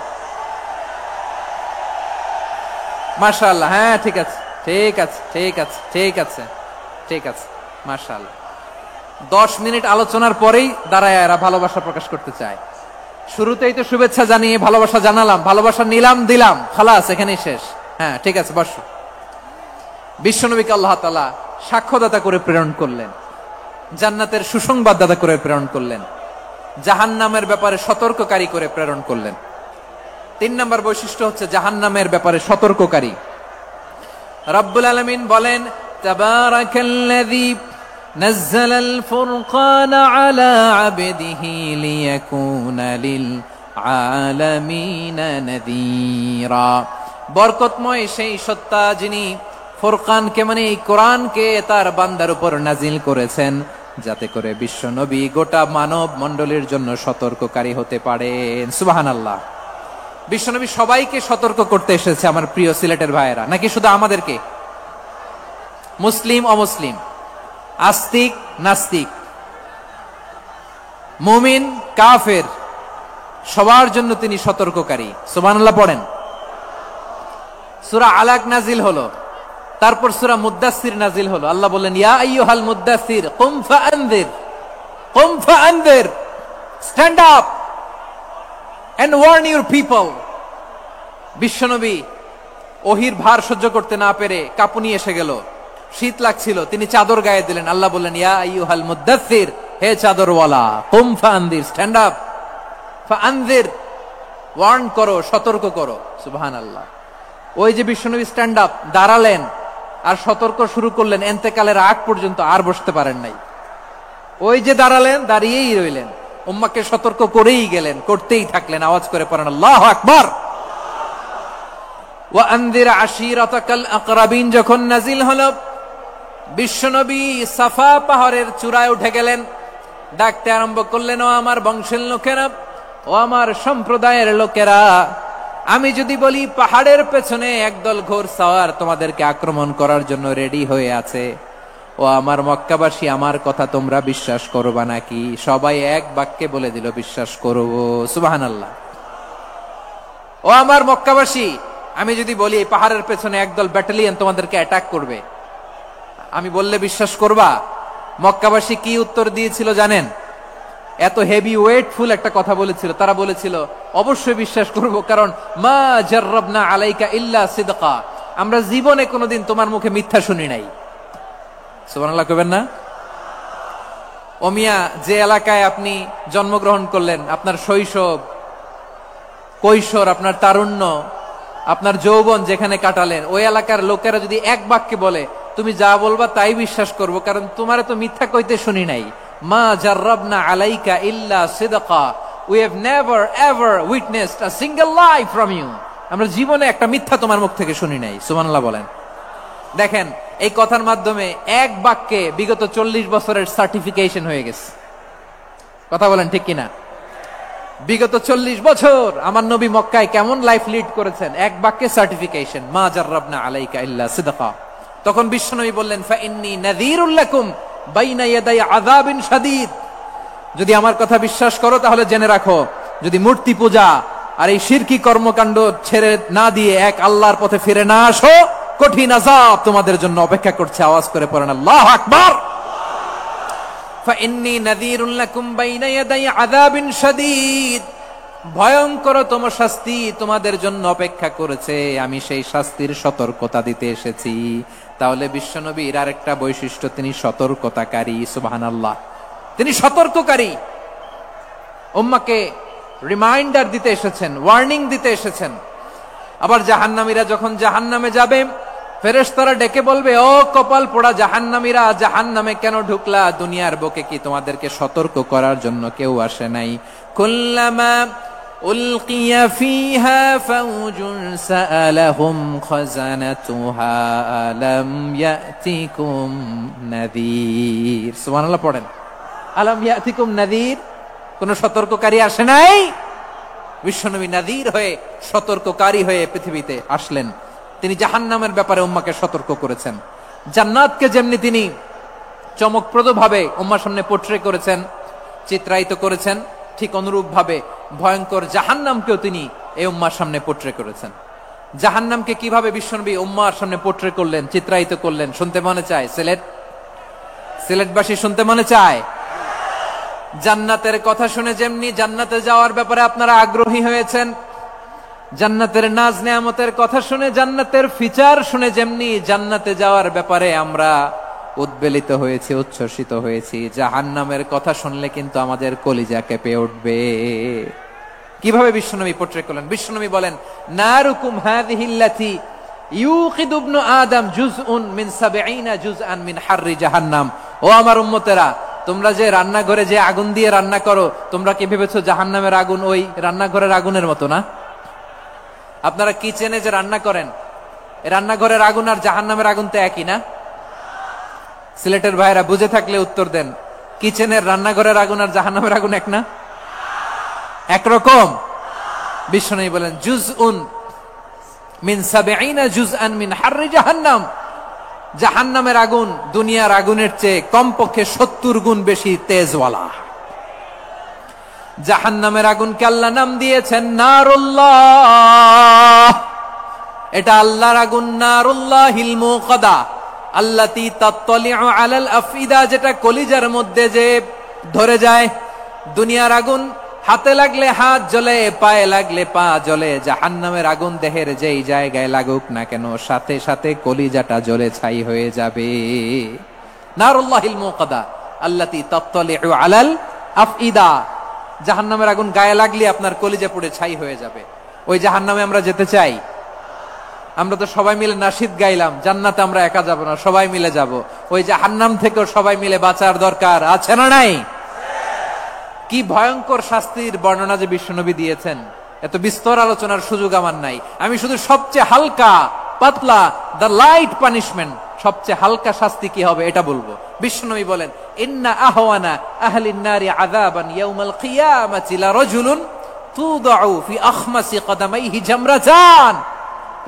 মাশাআল্লাহ, হ্যাঁ ঠিক আছে ঠিক আছে ঠিক আছে ঠিক আছে ঠিক আছে। মাশাআল্লাহ। 10 মিনিট আলোচনার পরেই দাঁড়ায় এরা ভালোবাসা প্রকাশ করতে চায়। শুরুতেই তো শুভেচ্ছা জানিয়ে ভালোবাসা জানালাম, ভালোবাসা নিলাম, দিলাম, খালাস, এখানেই শেষ। হ্যাঁ ঠিক আছে, বসো। বিশ্বনবীকে আল্লাহ তাআলা সাক্ষ্যদাতা করে প্রেরণ করলেন, জান্নাতের সুসংবাদদাতা করে প্রেরণ করলেন, জাহান্নামের ব্যাপারে সতর্ককারী করে প্রেরণ করলেন। 3 নম্বর বৈশিষ্ট্য হচ্ছে জাহান্নামের ব্যাপারে সতর্ককারী। রব্বুল আলামিন বলেন, তাবারাকাল্লাযী নাযালাল ফুরকানা আলা আবদিহি লিয়াকুনা লিল আলামিনা নাযীরা। বরকতময় সেই সত্তা যিনি ফুরকানকে, মানে এই কোরআনকে তার বান্দার উপর নাজিল করেছেন, যাতে করে বিশ্ব নবী গোটা মানব মণ্ডলীর জন্য সতর্ককারী হতে পারেন। সুবহানাল্লাহ। বিশ্বনবী সবাইকে সতর্ক করতে এসেছে, আমার প্রিয় সিলেটের ভাইয়েরা, নাকি শুধু আমাদেরকে? মুসলিম অমুসলিম, আস্তিক নাস্তিক, মুমিন কাফের, সবার জন্য তিনি সতর্ককারী। সুবহানাল্লাহ পড়েন। সূরা আলাক নাজিল হলো, তারপর সূরা মুদ্দাসসির নাজিল হলো। আল্লাহ বললেন, ইয়া আইয়ুহাল মুদ্দাসসির কুম ফাআনযির, কুম ফাআনযির, stand up and warn your people. বিশ্বনবী ওহির ভার সহ্য করতে না পেরে কাঁপুনি এসে গেল, শীত লাগছিল, তিনি চাদর গায়ে দিলেন। আল্লাহ বললেন, ইয়া আইয়ুহাল মুদ্দাসসির, হে চাদরওয়ালা, কুম ফাআনযির, স্ট্যান্ড আপ, ফাআনযির, ওয়ার্ন করো, সতর্ক করো। সুবহানাল্লাহ। ওই যে বিশ্বনবী স্ট্যান্ড আপ, দাঁড়ালেন আর সতর্ক শুরু করলেন, এন্তেকালের আগ পর্যন্ত আর বসতে পারেন নাই। ওই যে দাঁড়ালেন, দাঁড়িয়েই রইলেন, উম্মাকে সতর্ক করেই গেলেন, করতেই থাকলেন। আওয়াজ করে পড়েন আল্লাহু আকবার। ওয়া আনযির আশীরাতাকাল আকরাবিন যখন নাজিল হলো, বিশ্বনবী সাফা পাহাড়ের চূড়ায় উঠে গেলেন, ডাকতে আরম্ভ করলেন, ও আমার বংশের লোকেরা, ও আমার সম্প্রদায়ের লোকেরা, আমি যদি বলি পাহাড়ের পেছনে একদল ঘোড়সাওয়ার তোমাদেরকে আক্রমণ করার জন্য রেডি হয়ে আছে, ও আমার মক্কাবাসী, আমার কথা তোমরা বিশ্বাস করবা নাকি? সবাই এক বাক্যে বলে দিল, বিশ্বাস করব। সুবহানাল্লাহ। ও আমার মক্কাবাসী, আমি যদি বলি এই পাহাড়ের পেছনে একদল ব্যাটালিয়ন তোমাদেরকে অ্যাটাক করবে, আমি বললে বিশ্বাস করবা? মক্কাবাসী কি উত্তর দিয়েছিল জানেন? এত হেভি ওয়েটফুল একটা কথা বলেছিল। তারা বলেছিল অবশ্যই বিশ্বাস করব, কারণ মা জাররাবনা আলাইকা ইল্লা সিদকা, আমরা জীবনে কোনোদিন তোমার মুখে মিথ্যা শুনি নাই। সুবহানাল্লাহ কইবেন না? ও মিয়া, যে এলাকায় আপনি জন্মগ্রহণ করলেন, আপনার শৈশব, কৈশোর, আপনার তারুণ্য, আপনার যৌবন যেখানে কাটালেন, ওই এলাকার লোকেরা যদি এক বাক্যে বলে তুমি যা বলবা তাই বিশ্বাস করব, কারণ তোমারে তো মিথ্যা কইতে শুনি নাই। মা জাররাবনা আলাইকা ইল্লা সিদকা, we have never ever witnessed a single lie from you, আমরা জীবনে একটা মিথ্যা তোমার মুখ থেকে শুনি নাই। সুবহানাল্লাহ বলেন। দেখেন, এই কথার মাধ্যমে এক বাক্যে বিগত 40 বছরের সার্টিফিকেশন হয়ে গেছে। কথা বলেন ঠিক কিনা? বিগত 40 বছর আমার নবী মক্কায় কেমন লাইফ লিড করেছেন, এক বাক্যে সার্টিফিকেশন, মা জাররাবনা আলাইকা ইল্লা সিদকা। তখন বিশ্বনবী বললেন, ফাইন্নী নাযীরুল লাকুম বাইনা ইয়াদাই আযাবিন শাদীদ, যদি আমার কথা বিশ্বাস করো তাহলে জেনে রাখো, যদি মূর্তি পূজা আর এই শিরকি কর্মকাণ্ড ছেড়ে না দিয়ে এক আল্লাহর পথে ফিরে না আসো, কঠিন আযাব তোমাদের জন্য অপেক্ষা করছে। আওয়াজ করে পড়েন আল্লাহু আকবার। ফাইন্নী নাযীরুল লাকুম বাইনা ইয়াদাই আযাবিন শাদীদ, ভয়ঙ্করতম শাস্তি তোমাদের জন্য অপেক্ষা করেছে, আমি সেই শাস্তির সতর্কতা দিতে এসেছি। তাহলে বিশ্বনবীর আরেকটা বৈশিষ্ট্য, তিনি সতর্কতাকারী। সুবহানাল্লাহ, তিনি সতর্ককারী। উম্মাহকে রিমাইন্ডার দিতে এসেছেন, ওয়ার্নিং দিতে এসেছেন। আবার জাহান্নামীরা যখন জাহান্নামে যাবে, ফেরেশতারা ডেকে বলবে, ও কপাল পোড়া জাহান্নামীরা, জাহান্নামে কেন ঢুকলা? দুনিয়ার বুকে কি তোমাদেরকে সতর্ক করার জন্য কেউ আসে নাই? কুল্লামা উলকিয়া ফিহা ফাউজুন সাআলাহুম খাযানাতুহা আলাম ইয়াতিকুম নাযীর। সুবহানাল্লাহ পড়েন, আলাম ইয়াতিকুম নাযীর, কোন সতর্ককারী আসে নাই? বিশ্বনবী নাযীর হয়ে, সতর্ককারী হয়ে পৃথিবীতে আসলেন। তিনি জাহান্নামের ব্যাপারে উম্মাকে সতর্ক করেছেন। জান্নাতকে যেমনি তিনি চমকপ্রদ ভাবে উম্মার সামনে পোট্রে করেছেন, চিত্রায়িত করেছেন, ঠিক অনুরূপ ভাবে ভয়ঙ্কর জাহান্নামকেও তিনি এই উম্মার সামনে পোট্রে করেছেন। জাহান্নামকে কিভাবে বিশ্বনবী উম্মার সামনে পোট্রে করলেন, চিত্রায়িত করলেন, শুনতে মনে চায়? সিলেটবাসী শুনতে মনে চায়? জান্নাতের কথা শুনে যেমনি জান্নাতে যাওয়ার ব্যাপারে আপনারা আগ্রহী হয়েছেন, জান্নাতের নাজ নেয়ামতের কথা শুনে, জান্নাতের ফিচার শুনে যেমনি জান্নাতে যাওয়ার ব্যাপারে আমরা উদ্বেলিত হয়েছি, উচ্ছ্বসিত হয়েছি, জাহান্নামের কথা শুনলে কিন্তু আমাদের কলিজা কেঁপে উঠবে। কিভাবে বিশ্বনবী পোট্রে করলেন? বিশ্বনবী বলেন, নারুকুম হাযিহিল্লাতী ইউকিদু ইবনু আদম জুজউন মিন ৭০ জুজআন মিন হাররি জাহান্নাম। ও আমার উম্মতেরা, তোমরা যে রান্নাঘরে যে আগুন দিয়ে রান্না করো, তোমরা কি ভেবেছো জাহান্নামের আগুন ওই রান্নাঘরের আগুনের মতো না? আপনারা কিচেনে যে রান্না করেন, রান্নাঘরের আগুন আর জাহান্নামের আগুন তো একই না? সিলেটের ভাইরা বুঝে থাকলে উত্তর দেন, কিচেনের রান্নাঘরের আগুন আর জাহান্নামের আগুন এক না? একরকম? বিশ্বনবী বলেন, জুজউন মিন ৭০ জুজআন মিন হাররি জাহান্নাম, জাহান্নামের আগুন দুনিয়ার আগুনের চেয়ে কমপক্ষে ৭০ গুণ বেশি তেজওয়ালা। জাহান্নামের আগুনকে আল্লাহ নাম দিয়েছেন নারুল্লাহ। এটা আল্লাহর আগুন, নারুল্লাহিল মুকাদা আল্লাতী তাত্তালিউ আলাল আফইদা, যেটা কলিজার মধ্যে যে ধরে যায়। দুনিয়ার আগুন হাতে লাগলে হাত জ্বলে, পায়ে লাগলে পা জ্বলে, জাহান্নামের আগুন দেহের যেই জায়গায় লাগুক না কেন, সাথে সাথে কলিজাটা জ্বলে ছাই হয়ে যাবে। নারুল্লাহিল মুকাদা আল্লাতী তাত্তালিউ আলাল আফইদা, জাহান্নামের আগুন গায়ে লাগলে আপনার কলিজা পুড়ে ছাই হয়ে যাবে। ওই জাহান্নামে আমরা যেতে চাই? আমরা তো সবাই মিলে নাশিদ গাইলাম, জান্নাতে আমরা একা যাব না, সবাই মিলে যাব। ওই জাহান্নাম থেকেও সবাই মিলে বাঁচার দরকার আছে না নাই? কি ভয়ঙ্কর শাস্তির বর্ণনা যে বিশ্বনবী দিয়েছেন, এত বিস্তর আলোচনার সুযোগ আমার নাই। আমি শুধু সবচেয়ে হালকা পাতলা, দ্য লাইট পানিশমেন্ট, সবচেয়ে হালকা শাস্তি কি হবে এটা বলবো। বিশ্বনবী বলেন, ইন্না আহওয়ানা আহলিন নারি আযাবান ইয়াউমাল কিয়ামাতি লা রাজুলুন তুদাউ ফি আখমাসি কদামাইহি জামরাতান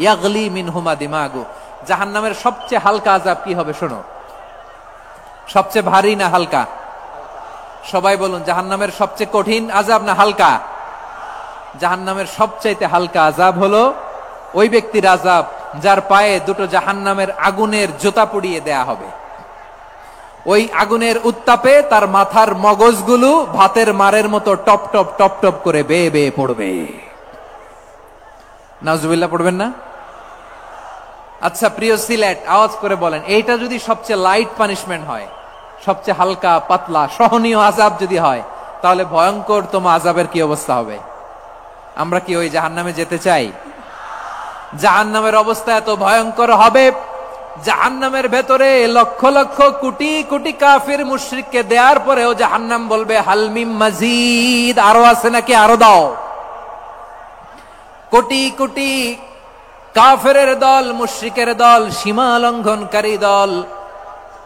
ইয়াগলি মিনহুমা দিমাগু। জাহান্নামের সবচেয়ে হালকা আযাব কি হবে শোনো। সবচেয়ে ভারী না হালকা? সবাই বলুন, জাহান্নামের সবচেয়ে কঠিন আযাব না হালকা? জাহান্নামের সবচাইতে হালকা আযাব হলো ওই ব্যক্তির আযাব যার পায়ে দুটো জাহান্নামের আগুনের জুতা পুড়িয়ে দেয়া হবে। ওই আগুনের উত্তাপে তার মাথার মগজগুলো ভাতের মারের মতো টপ টপ টপ টপ করে বেয়ে বেয়ে পড়বে। নাউজুবিল্লাহ পড়বেন না? আচ্ছা প্রিয় সিলেট, আওয়াজ করে বলেন, এইটা যদি সবচেয়ে লাইট পানিশমেন্ট হয়, সবচেয়ে হালকা পাতলা সহনীয় আযাব যদি হয়, তাহলে ভয়ঙ্কর তোমা আযাবের কি অবস্থা হবে? আমরা কি ওই জাহান্নামে যেতে চাই? জাহান্নামের অবস্থা এত ভয়ঙ্কর হবে, জাহান্নামের ভেতরে লক্ষ লক্ষ কোটি কোটি কাফির মুশরিককে দেওয়ার পরেও জাহান্নাম বলবে হালমিম মাজিদ, আরো আছে নাকি, আরো দাও। কোটি কোটি কাফেরের দল, মুশরিকের দল, সীমা লঙ্ঘনকারী দল,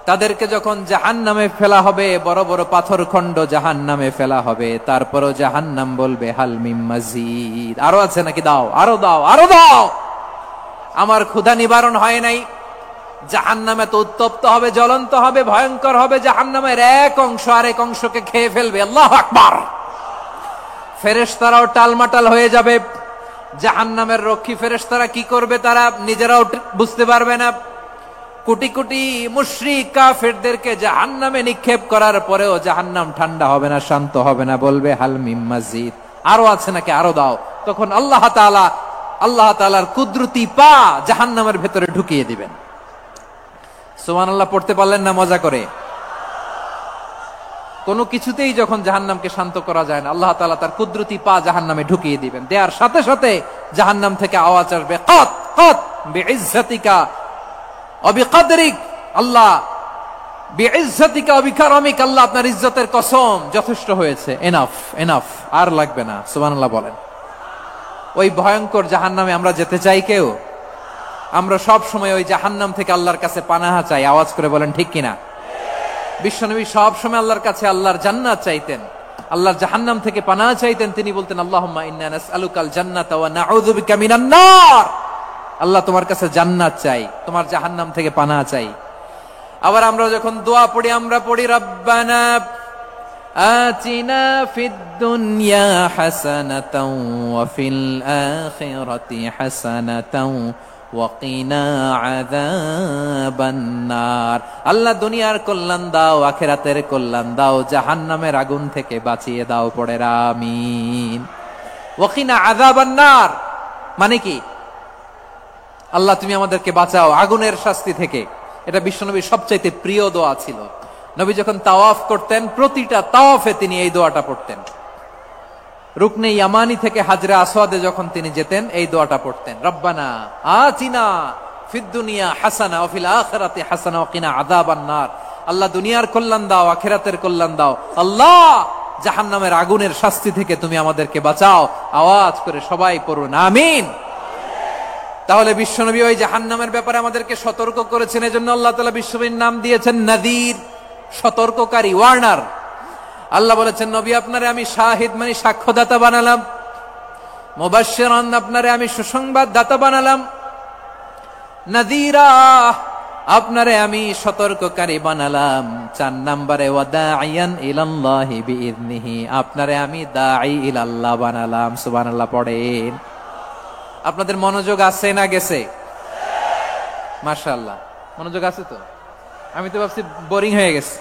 তাদেরকে যখন জাহান্নামে ফেলা হবে, বড় বড় পাথর খণ্ড জাহান্নামে ফেলা হবে, তারপরও জাহান্নাম বলবে হালমিম মাজিদ, আরো আছে নাকি, দাও, আরো দাও, আরো দাও। আমার ক্ষুধা নিবারণ হয় নাই। জাহান্নামে তো উত্তপ্ত হবে, জ্বলন্ত হবে, ভয়ঙ্কর হবে। জাহান্নামের এক অংশ আরেক অংশকে খেয়ে ফেলবে। আল্লাহু আকবার। ফেরেশতারাও টালমাটাল হয়ে যাবে। জাহান্নামের রক্ষী ফেরেশতারা কি করবে তারা নিজেরাও বুঝতে পারবে না। কোটি কোটি মুশরিক কাফেরদেরকে জাহান্নামে নিক্ষেপ করার পরেও জাহান্নাম ঠান্ডা হবে না, শান্ত হবে না, বলবে হাল মিম মাজিদ, আরো আছে নাকি, আরো দাও। তখন আল্লাহ তাআলার কুদরতি পা জাহান্নামের ভেতরে ঢুকিয়ে দিবেন। সুবহানাল্লাহ পড়তে পারলেন না মজা করে? কোনো কিছুতেই যখন জাহান্নামকে শান্ত করা যায় না, আল্লাহ তাআলা তার কুদরতি পা জাহান্নামে ঢুকিয়ে দিবেন। দেয়ার সাথে সাথে জাহান্নাম থেকে আওয়াজ আসবে, কাত কাত বিইজ্জাতিকা ওয়া বিকদরিক, আল্লাহ বিইজ্জাতিকা ওয়া বিকারামিক, আল্লাহ আপনার ইজ্জতের কসম, যথেষ্ট হয়েছে, এনাফ এনাফ, আর লাগবে না। সুবহানাল্লাহ বলেন। ওই ভয়ঙ্কর জাহান্নামে আমরা যেতে চাই কেউ? আমরা সব সময় ওই জাহান্নাম থেকে আল্লাহর কাছে পানাহা চাই। আওয়াজ করে বলেন ঠিক কিনা? বিশ্বনবী সব সময় আল্লাহর কাছে আল্লাহর জান্নাত চাইতেন, আল্লাহর জাহান্নাম থেকে পানাহা চাইতেন। তিনি বলতেন, আল্লাহুম্মা ইন্না নাসআলুকাল জান্নাতা ওয়া নাউযু বিকা মিনান নার। আল্লাহ তোমার কাছে জান্নাত চাই, তোমার জাহান্নাম থেকে পানাহা চাই। আবার আমরা যখন দোয়া পড়ি, আমরা পড়ি রব্বানা আতিনা ফিদ দুনিয়া হাসানাতাও ওয়া ফিল আখিরাতি হাসানাতাও ওয়া কিনা আযাবান নার। আল্লাহ দুনিয়ার কল্যাণ দাও, আখিরাতের কল্যাণ দাও, জাহান্নামের আগুন থেকে বাঁচিয়ে দাও, পড়ে আমিন। ওয়া কিনা আযাবান নার মানে কি? আল্লাহ তুমি আমাদেরকে বাঁচাও আগুনের শাস্তি থেকে। এটা বিশ্বনবীর সবচাইতে প্রিয় দোয়া ছিল। নবী যখন তাওয়াফ করতেন, প্রতিটা তাওয়াফে তিনি এই দোয়াটা পড়তেন। রুকনে ইয়ামানি থেকে হাজরে আসওয়াদে যখন তিনি যেতেন, এই দোয়াটা পড়তেন, রব্বানা আতিনা ফিদ দুনিয়া হাসানা ওয়া ফিল আখিরাতি হাসানা ওয়া কিনা আযাবান নার। আল্লাহ দুনিয়ার কল্যাণ দাও, আখিরাতের কল্যাণ দাও। আল্লাহ জাহান্নামের আগুনের শাস্তি থেকে তুমি আমাদেরকে বাঁচাও। আওয়াজ করে সবাই পড়ুন আমিন। তাহলে বিশ্বনবী ওই জাহান্নামের ব্যাপারে আমাদেরকে সতর্ক করেছেন। এজন্য আল্লাহ তাআলা বিশ্বনবীর নাম দিয়েছেন নাযীর, সতর্ককারী, ওয়ার্নার। আল্লাহ বলেছেন, নবী আপনারে আমি শাহিদ মানে সাক্ষ্যদাতা বানালাম, মুবাশশিরান আপনারে আমি সুসংবাদ দাতা বানালাম, নাযীরা আপনারে আমি সতর্ককারী বানালাম। 4 নম্বরে ওয়া দাঈয়ান ইলাল্লাহি বিইذনিহি, আপনারে আমি দাঈ ইলাল্লাহ বানালাম। সুবহানাল্লাহ পড়েন। আপনাদের মনোযোগ আছে না গেছে? মাশাআল্লাহ মনোযোগ আছে তো। আমি তো ভাবছি বোরিং হয়ে গেছে।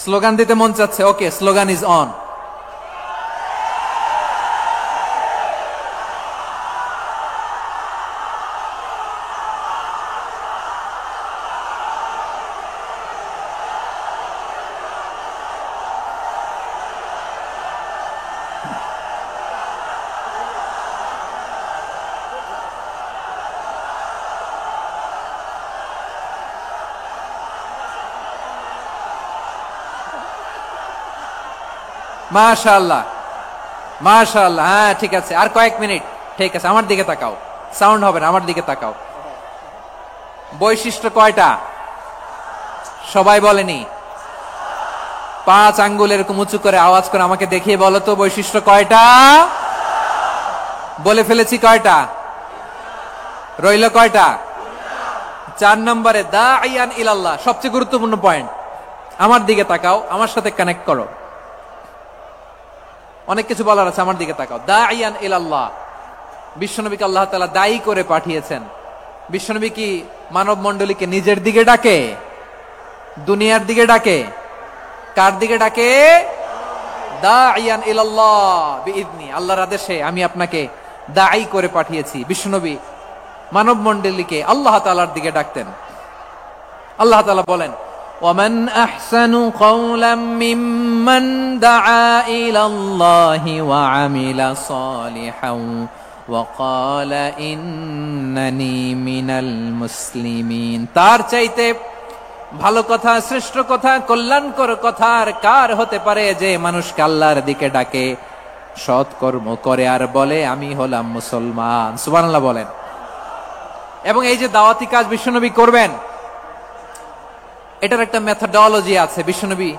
স্লোগান দিতে মন চাচ্ছে। ওকে, স্লোগান ইজ অন। মাশাআল্লাহ মাশাআল্লাহ। হ্যাঁ ঠিক আছে, আর কয়েক মিনিট। ঠিক আছে, আমার দিকে তাকাও, সাউন্ড হবে না, আমার দিকে তাকাও। বৈশিষ্ট্য কয়টা সবাই বলেনি? 5 আঙ্গুল এরকম উঁচু করে আওয়াজ করে আমাকে দেখিয়ে বলো তো বৈশিষ্ট্য কয়টা? বলে ফেলেছি কয়টা? রইল কয়টা? 4 নম্বরে দাঈয়ান ইলাল্লাহ, সবচেয়ে গুরুত্বপূর্ণ পয়েন্ট। আমার দিকে তাকাও, আমার সাথে কানেক্ট করো। অনেক কিছু বলার আছে, আমার দিকে তাকাও। দাঈয়ান ইলাল্লাহ, বিশ্বনবীকে আল্লাহ তাআলা দায়ী করে পাঠিয়েছেন। বিশ্বনবী কি মানব মণ্ডলীকে নিজের দিকে ডাকে? দুনিয়ার দিকে ডাকে? কার দিকে ডাকে? দাঈয়ান ইলাল্লাহ বিইذনি, আল্লাহর আদেশে আমি আপনাকে দায়ী করে পাঠিয়েছি। বিশ্বনবী মানব মণ্ডলীকে আল্লাহ তাআলার দিকে ডাকতেন। আল্লাহ তাআলা বলেন, ওয়ামান আহসানু কাওলাম মিম্মান দাআ ইলাল্লাহি ওয়া আমিলা সালিহান ওয়া ক্বালা ইন্নানি মিনাল মুসলিমিন। তার চাইতে ভালো কথা, শ্রেষ্ঠ কথা, কল্যাণকর কথা আর কার হতে পারে যে মানুষকে আল্লাহর দিকে ডাকে, সৎকর্ম করে আর বলে আমি হলাম মুসলমান। সুবহানাল্লাহ বলেন। এবং এই যে দাওয়াতি কাজ বিশ্বনবী করবেন, এটার একটা মেথডোলজি আছে। বিশ্বনবী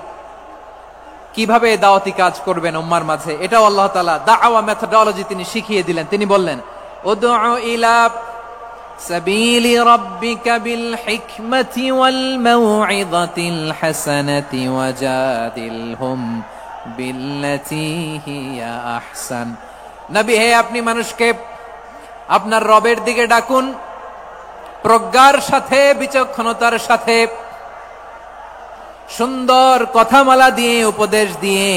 কিভাবে দাওয়াতি কাজ করবেন উম্মার মাঝে, এটাও আল্লাহ তাআলা দাওয়া মেথডোলজি তিনি শিখিয়ে দিলেন। তিনি বললেন, উদউ ইলা সাবিলি রাব্বিকা বিল হিকমাতি ওয়াল মাউইযাতিল হাসানাতি ওয়াজাদিলহুম বিল্লাতী হিয়া আহসান। নবী হে, আপনি মানুষকে আপনার রবের দিকে ডাকুন প্রজ্ঞার সাথে, বিচক্ষণতার সাথে, সুন্দর কথামালা দিয়ে, উপদেশ দিয়ে।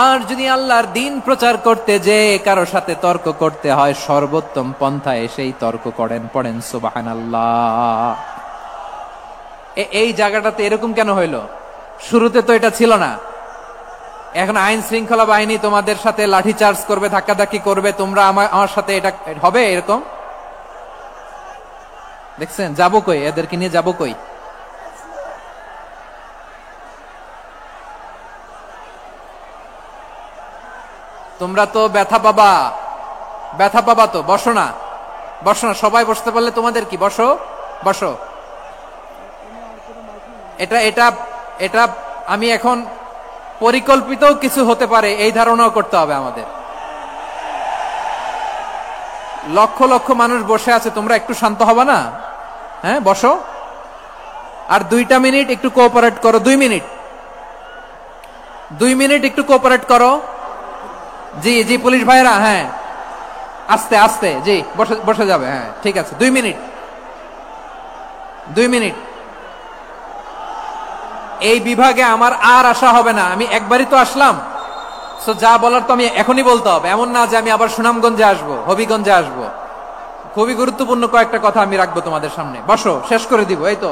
আর যদি আল্লাহর দ্বীন প্রচার করতে যে কারো সাথে তর্ক করতে হয়, সর্বোত্তম পন্থায় সেই তর্ক করেন। পড়েন সুবহানাল্লাহ। এই জায়গাটাতে এরকম কেন হইল? শুরুতে তো এটা ছিল না। এখন আইন শৃঙ্খলা বাহিনী তোমাদের সাথে লাঠি চার্জ করবে, ধাক্কাধাক্কি করবে, তোমরা আমার সাথে এটা হবে এরকম? দেখছেন যাবো কই? এদেরকে নিয়ে যাবো কই? তোমরা তো ব্যথা পাবা, ব্যথা পাবা তো। বসো না, বসো না, সবাই বসতে পারলে তোমাদের কি? বসো, বসো। এটা এটা এটা আমি এখন পরিকল্পিত কিছু হতে পারে এই ধারণাও করতে হবে আমাদের। লক্ষ লক্ষ মানুষ বসে আছে, তোমরা একটু শান্ত হবে না? হ্যাঁ, বসো। আর 2টা মিনিট একটু কোঅপারেট করো। 2 মিনিট, 2 মিনিট একটু কোঅপারেট করো। জি জি পুলিশ ভাইরা, হ্যাঁ আস্তে আস্তে, জি বসে বসে যাবে। হ্যাঁ ঠিক আছে, 2 মিনিট, 2 মিনিট। এই বিভাগে আমার আর আসা হবে না, আমি একবারই তো আসলাম। সো যা বলার তো আমি এখনই বলতে হবে, এমন না যে আমি আবার সুনামগঞ্জে আসবো, হবিগঞ্জে আসবো। খুবই গুরুত্বপূর্ণ কয়েকটা কথা আমি রাখবো তোমাদের সামনে। বসো, শেষ করে দিব। এই তো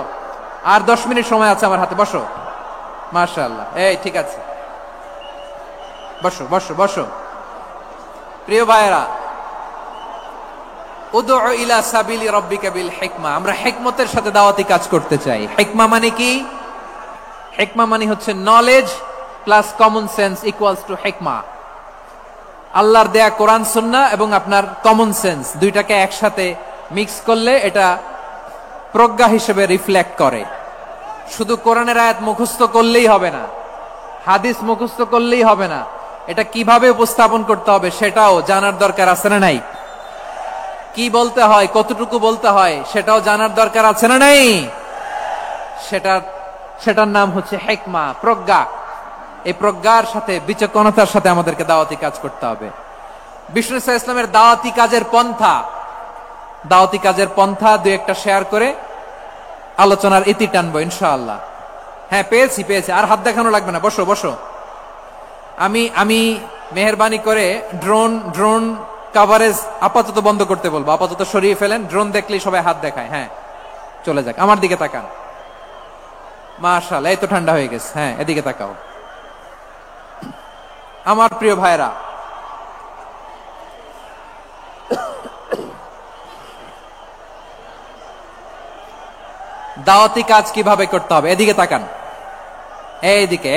আর 10 মিনিট সময় আছে আমার হাতে। বসো, মাশাআল্লাহ। এই ঠিক আছে, বসো বসো বসো। প্রিয় ভাইয়েরা, উদউ ইলা সাবিলি রাব্বিকা বিল হিকমা, আমরা হিকমতের সাথে দাওয়াতি কাজ করতে চাই। হিকমা মানে কি? হিকমা মানে হচ্ছে knowledge plus common sense equals to হিকমা। আল্লাহর দেয়া কোরআন সুন্নাহ এবং আপনার কমন সেন্স দুইটাকে একসাথে মিক্স করলে এটা প্রজ্ঞা হিসেবে রিফ্লেক্ট করে। শুধু কোরআনের আয়াত মুখস্থ করলেই হবে না, হাদিস মুখস্থ করলেই হবে না, এটা কিভাবে উপস্থাপন করতে হবে সেটাও জানার দরকার আছে না নাই? কি বলতে হয়, কতটুকু বলতে হয় সেটাও জানার দরকার আছে না নাই? সেটার নাম হচ্ছে হিকমা, প্রজ্ঞা। এই প্রজ্ঞার সাথে, বিচক্ষণতার সাথে আমাদেরকে দাওয়াতি কাজ করতে হবে। বিষ্ণু ইসলামের দাওয়াতি কাজের পন্থা 2-1টা শেয়ার করে আলোচনার ইতি টানবো ইনশাআল্লাহ। হ্যাঁ পেয়েছি, আর হাত দেখানো লাগবে না। বসো বসো। আমি মেহেরবানি করে ড্রোন কভারেজ আপাতত বন্ধ করতে বলবো, আপাতত সরিয়ে ফেলেন। ড্রোন দেখলেই সবাই হাত দেখায়। হ্যাঁ চলে যাক, আমার দিকে তাকান। মাশাআল্লাহ, এই তো ঠান্ডা হয়ে গেছে। হ্যাঁ এদিকে তাকাও। আমার প্রিয় ভাইরা, দাওয়াতি কাজ কিভাবে করতে হবে এদিকে তাকান। এইদিকে,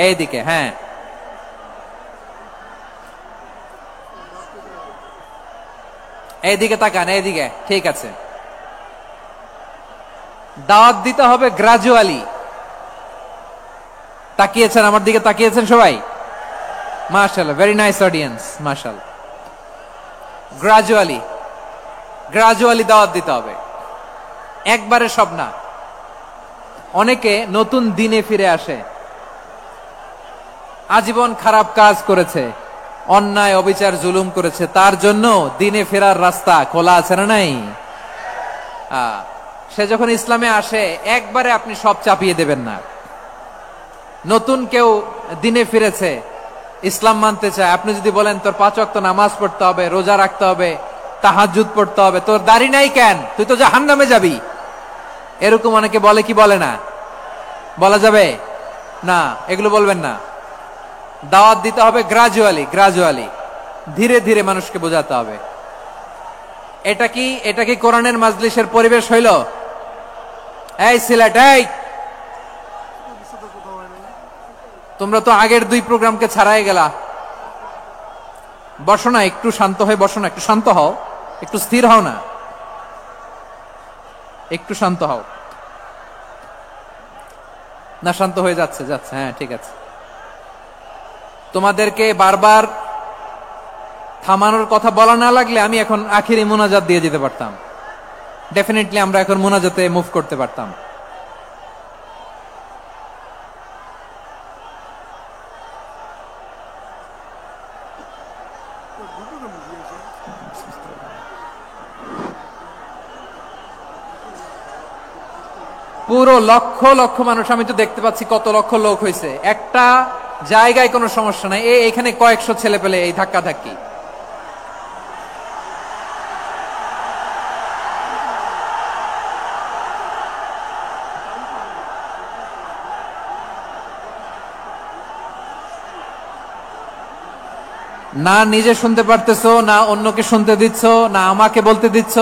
হ্যাঁ এইদিকে তাকান, এইদিকে। ঠিক আছে, দাওয়াত দিতে হবে গ্রাজুয়ালি। তাকিয়েছেন আমার দিকে, তাকিয়েছেন সবাই? মাশাআল্লাহ, ভেরি নাইস অডিয়েন্স, মাশাআল্লাহ। গ্রাজুয়ালি দাওয়াত দিতে হবে, একবারে সব না। অনেকে নতুন দিনে ফিরে আসে, আজীবন খারাপ কাজ করেছে, অন্যায় অবিচার জুলুম করেছে, তার জন্য দিনে ফেরার রাস্তা খোলা আছে না নাই? সে যখন ইসলামে আসে একবারে আপনি সব চাপিয়ে দেবেন না। নতুন কেউ দিনে ফিরেছে, ইসলাম মানতে চায়, আপনি যদি বলেন তোর 5 ওয়াক্ত নামাজ পড়তে হবে, রোজা রাখতে হবে, তাহাজ্জুদ পড়তে হবে, তোর দাড়ি নাই কেন, তুই তো জাহান্নামে যাবি, এরকম অনেকে বলে কি বলে না? বলা যাবে না, এগুলো বলবেন না। দাওয়াত দিতে হবে গ্রাজুয়ালি, ধীরে ধীরে মানুষকে বোঝাতে হবে। এটা কি কোরআনের মাজলিসের পরিবেশ হইল? এই সিলেট, এই তোমরা তো আগের 2 প্রোগ্রামকে ছাড়াই গেলা, বসো না, একটু শান্ত হয়ে বসো না, একটু শান্ত হও, একটু স্থির হও না, একটু শান্ত হও না। শান্ত হয়ে যাচ্ছে, হ্যাঁ ঠিক আছে। তোমাদেরকে বারবার থামানোর কথা বলা না লাগলে আমি এখন আখিরি মুনাজাত দিয়ে যেতে পারতাম, ডেফিনেটলি আমরা এখন মুনাজাতে মুভ করতে পারতাম। পুরো লক্ষ লক্ষ মানুষ, আমি তো দেখতে পাচ্ছি কত লক্ষ লোক হয়েছে, একটা জায়গায় কোনো সমস্যা নাই। এখানে কয়েকশো ছেলে পেলে এই ধাক্কা ধাক্কি। না নিজে শুনতে পারতেছো, না অন্যকে শুনতে দিচ্ছ, না আমাকে বলতে দিচ্ছ।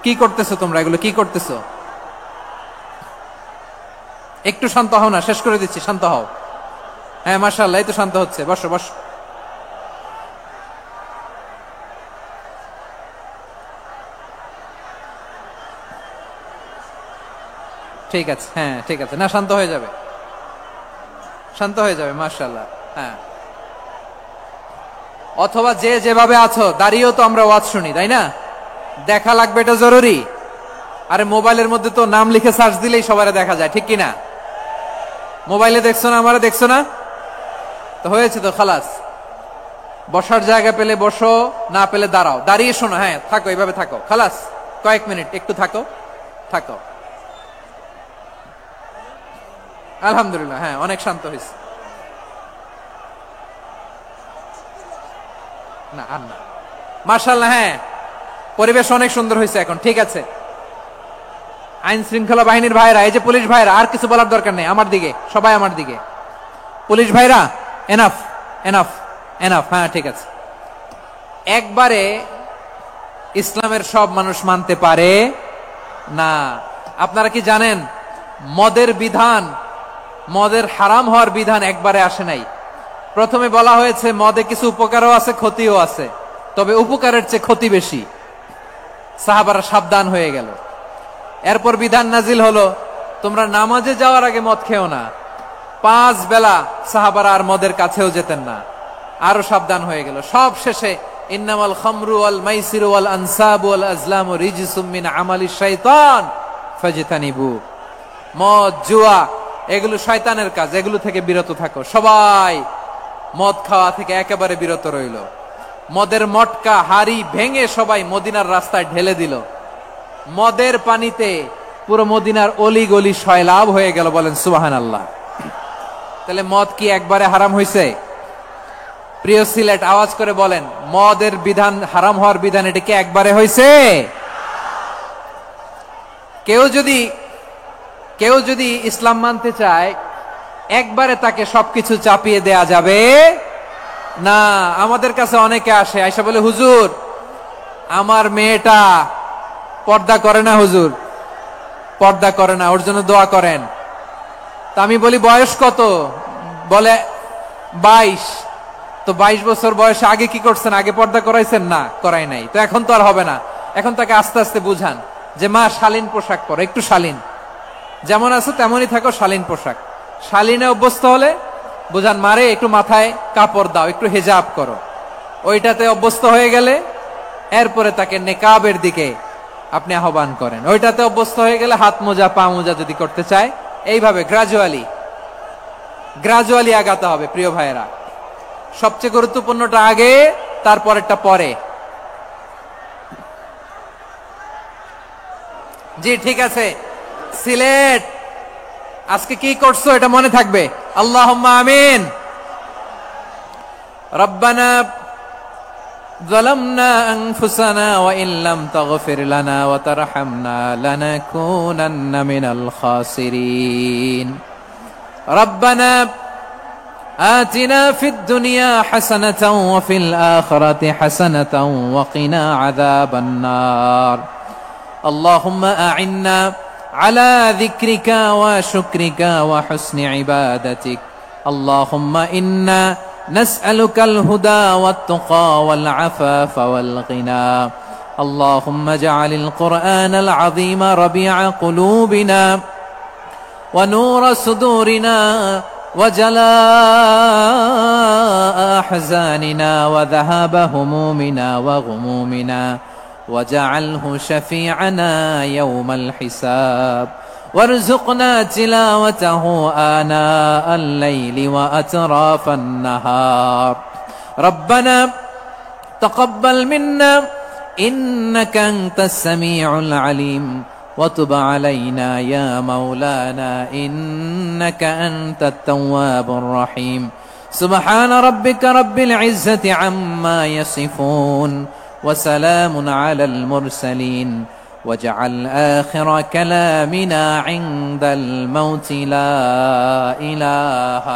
কি করতেছো তোমরা, এগুলো কি করতেছো? একটু শান্ত হও না, শেষ করে দিচ্ছি, শান্ত হও। হ্যাঁ মাশাআল্লাহ, এই তো শান্ত হচ্ছে, বসো বসো। ঠিক আছে, হ্যাঁ ঠিক আছে, না শান্ত হয়ে যাবে, শান্ত হয়ে যাবে, মাশাআল্লাহ। হ্যাঁ, অথবা যে যেভাবে আছো দাঁড়িয়েও তো আমরা ওয়াজ শুনি, তাই না? দেখা লাগবে, এটা জরুরি। আরে মোবাইলের মধ্যে তো নাম লিখে সার্চ দিলেই সবাই দেখা যায়, ঠিক কিনা? মোবাইলে দেখছো না, আমারে দেখছো না, তো হয়েছে তো, খালাস। বসার জায়গা পেলে বসো, না পেলে দাঁড়াও, দাঁড়িয়ে শোনো, হ্যাঁ থাকো, এইভাবে থাকো, খালাস। কয়েক মিনিট একটু থাকো। আলহামদুলিল্লাহ, হ্যাঁ অনেক শান্ত হয়েছে। না আর না, মাশাআল্লাহ, হ্যাঁ পরিবেশ অনেক সুন্দর হয়েছে এখন, ঠিক আছে। আইন শৃঙ্খলা বাহিনীর ভাইরা, এই যে পুলিশ ভাইরা, আর কিছু বলার দরকার নেই, আমার দিকে সবাই, আমার দিকে। পুলিশ ভাইরা, এনাফ এনাফ এনাফ, হ্যাঁ ঠিক আছে। একবারে ইসলামের সব মানুষ মানতে পারে না। আপনারা কি জানেন মদের বিধান, মদের হারাম হওয়ার বিধান একবারে আসে নাই। প্রথমে বলা হয়েছে মদে কিছু উপকারও আছে, ক্ষতিও আছে, তবে উপকারের চেয়ে ক্ষতি বেশি। সাহাবারা সাবধান হয়ে গেল। এরপর বিধান নাজিল হলো, তোমরা নামাজে যাওয়ার আগে মদ খেও না। 5 বেলা সাহাবারা আর মদের কাছেও যেতেন না, আরো সাবধান হয়ে গেল। সব শেষে ইন্নামাল খামরু ওয়াল মাইসিরু ওয়াল আনসাবু ওয়াল আজলামু রিজসুম মিন আমালিশ শাইতান ফাজতানিবু। মদ, জুয়া এগুলো শয়তানের কাজ, এগুলো থেকে বিরত থাকো। সবাই মদ খাওয়া থেকে একেবারে বিরত রইল। মদের মটকা হাড়ি ভেঙে সবাই মদিনার রাস্তায় ঢেলে দিল। মদের পানিতে পুরো মদিনার অলি গলি সয়লাভ হয়ে গেল, বলেন সুবহানাল্লাহ। তাহলে মদ কি একবারে হারাম হয়েছে? প্রিয় সিলেট, আওয়াজ করে বলেন, মদের বিধান, হারাম হওয়ার বিধান এটা কি একবারে হয়েছে? কেউ যদি ইসলাম মানতে চায় একবারে তাকে সবকিছু চাপিয়ে দেয়া যাবে না। আমাদের কাছে অনেকে আসে, আয়সা বলে, হুজুর আমার মেয়েটা পর্দা করে না, হুজুর পর্দা করে না, ওর জন্য দোয়া করেন। তা আমি বলি বয়স কত? বলে 22। তো 22 বছর বয়সে আগে কি করছেন? আগে পর্দা করাইছেন? না, করাই নাই। তো এখন তো আর হবে না। এখন তাকে আস্তে আস্তে বুঝান যে মা শালীন পোশাক পরো, একটু শালীন, যেমন আছো তেমনই থাকো, শালীন পোশাক। শালীনে অভ্যস্ত হলে বুঝান মারে একটু মাথায় কাপড় দাও, একটু হেজাব করো। ওইটাতে অভ্যস্ত হয়ে গেলে এরপরে তাকে নেকাবের দিকে আপনি আহ্বান করেন। ওইটাতে অভ্যস্ত হয়ে গেলে হাত মোজা পা মোজা যদি করতে চায়, এইভাবে গ্রাজুয়ালি আগাতে হবে। প্রিয় ভাইয়েরা, সবচেয়ে গুরুত্বপূর্ণটা আগে, তারপরেরটা পরে। জি ঠিক আছে, সিলেট আজকে কি করছো এটা মনে থাকবে। আল্লাহুম্মা আমিন। রব্বানা ظلمنا أنفسنا وإن لم تغفر لنا وترحمنا لنكونن من الخاسرين ربنا آتنا في الدنيا حسنة وفي الآخرة حسنة وقنا عذاب النار اللهم أعنا على ذكرك وشكرك وحسن عبادتك اللهم إنا نسألك الهدى والتقى والعفاف والغنى اللهم اجعل القرآن العظيم ربيع قلوبنا ونور صدورنا وجلاء أحزاننا وذهاب همومنا وغمومنا وجعله شفيعنا يوم الحساب وارزقنا تلاوته آناء الليل وأطراف النهار ربنا تقبل منا إنك أنت السميع العليم وتب علينا يا مولانا إنك أنت التواب الرحيم سبحان ربك رب العزة عما يصفون وسلام على المرسلين واجعل آخر كلامنا عند الموت لا إله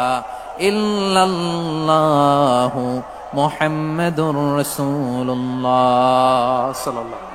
إلا الله محمد رسول الله صلى الله عليه وسلم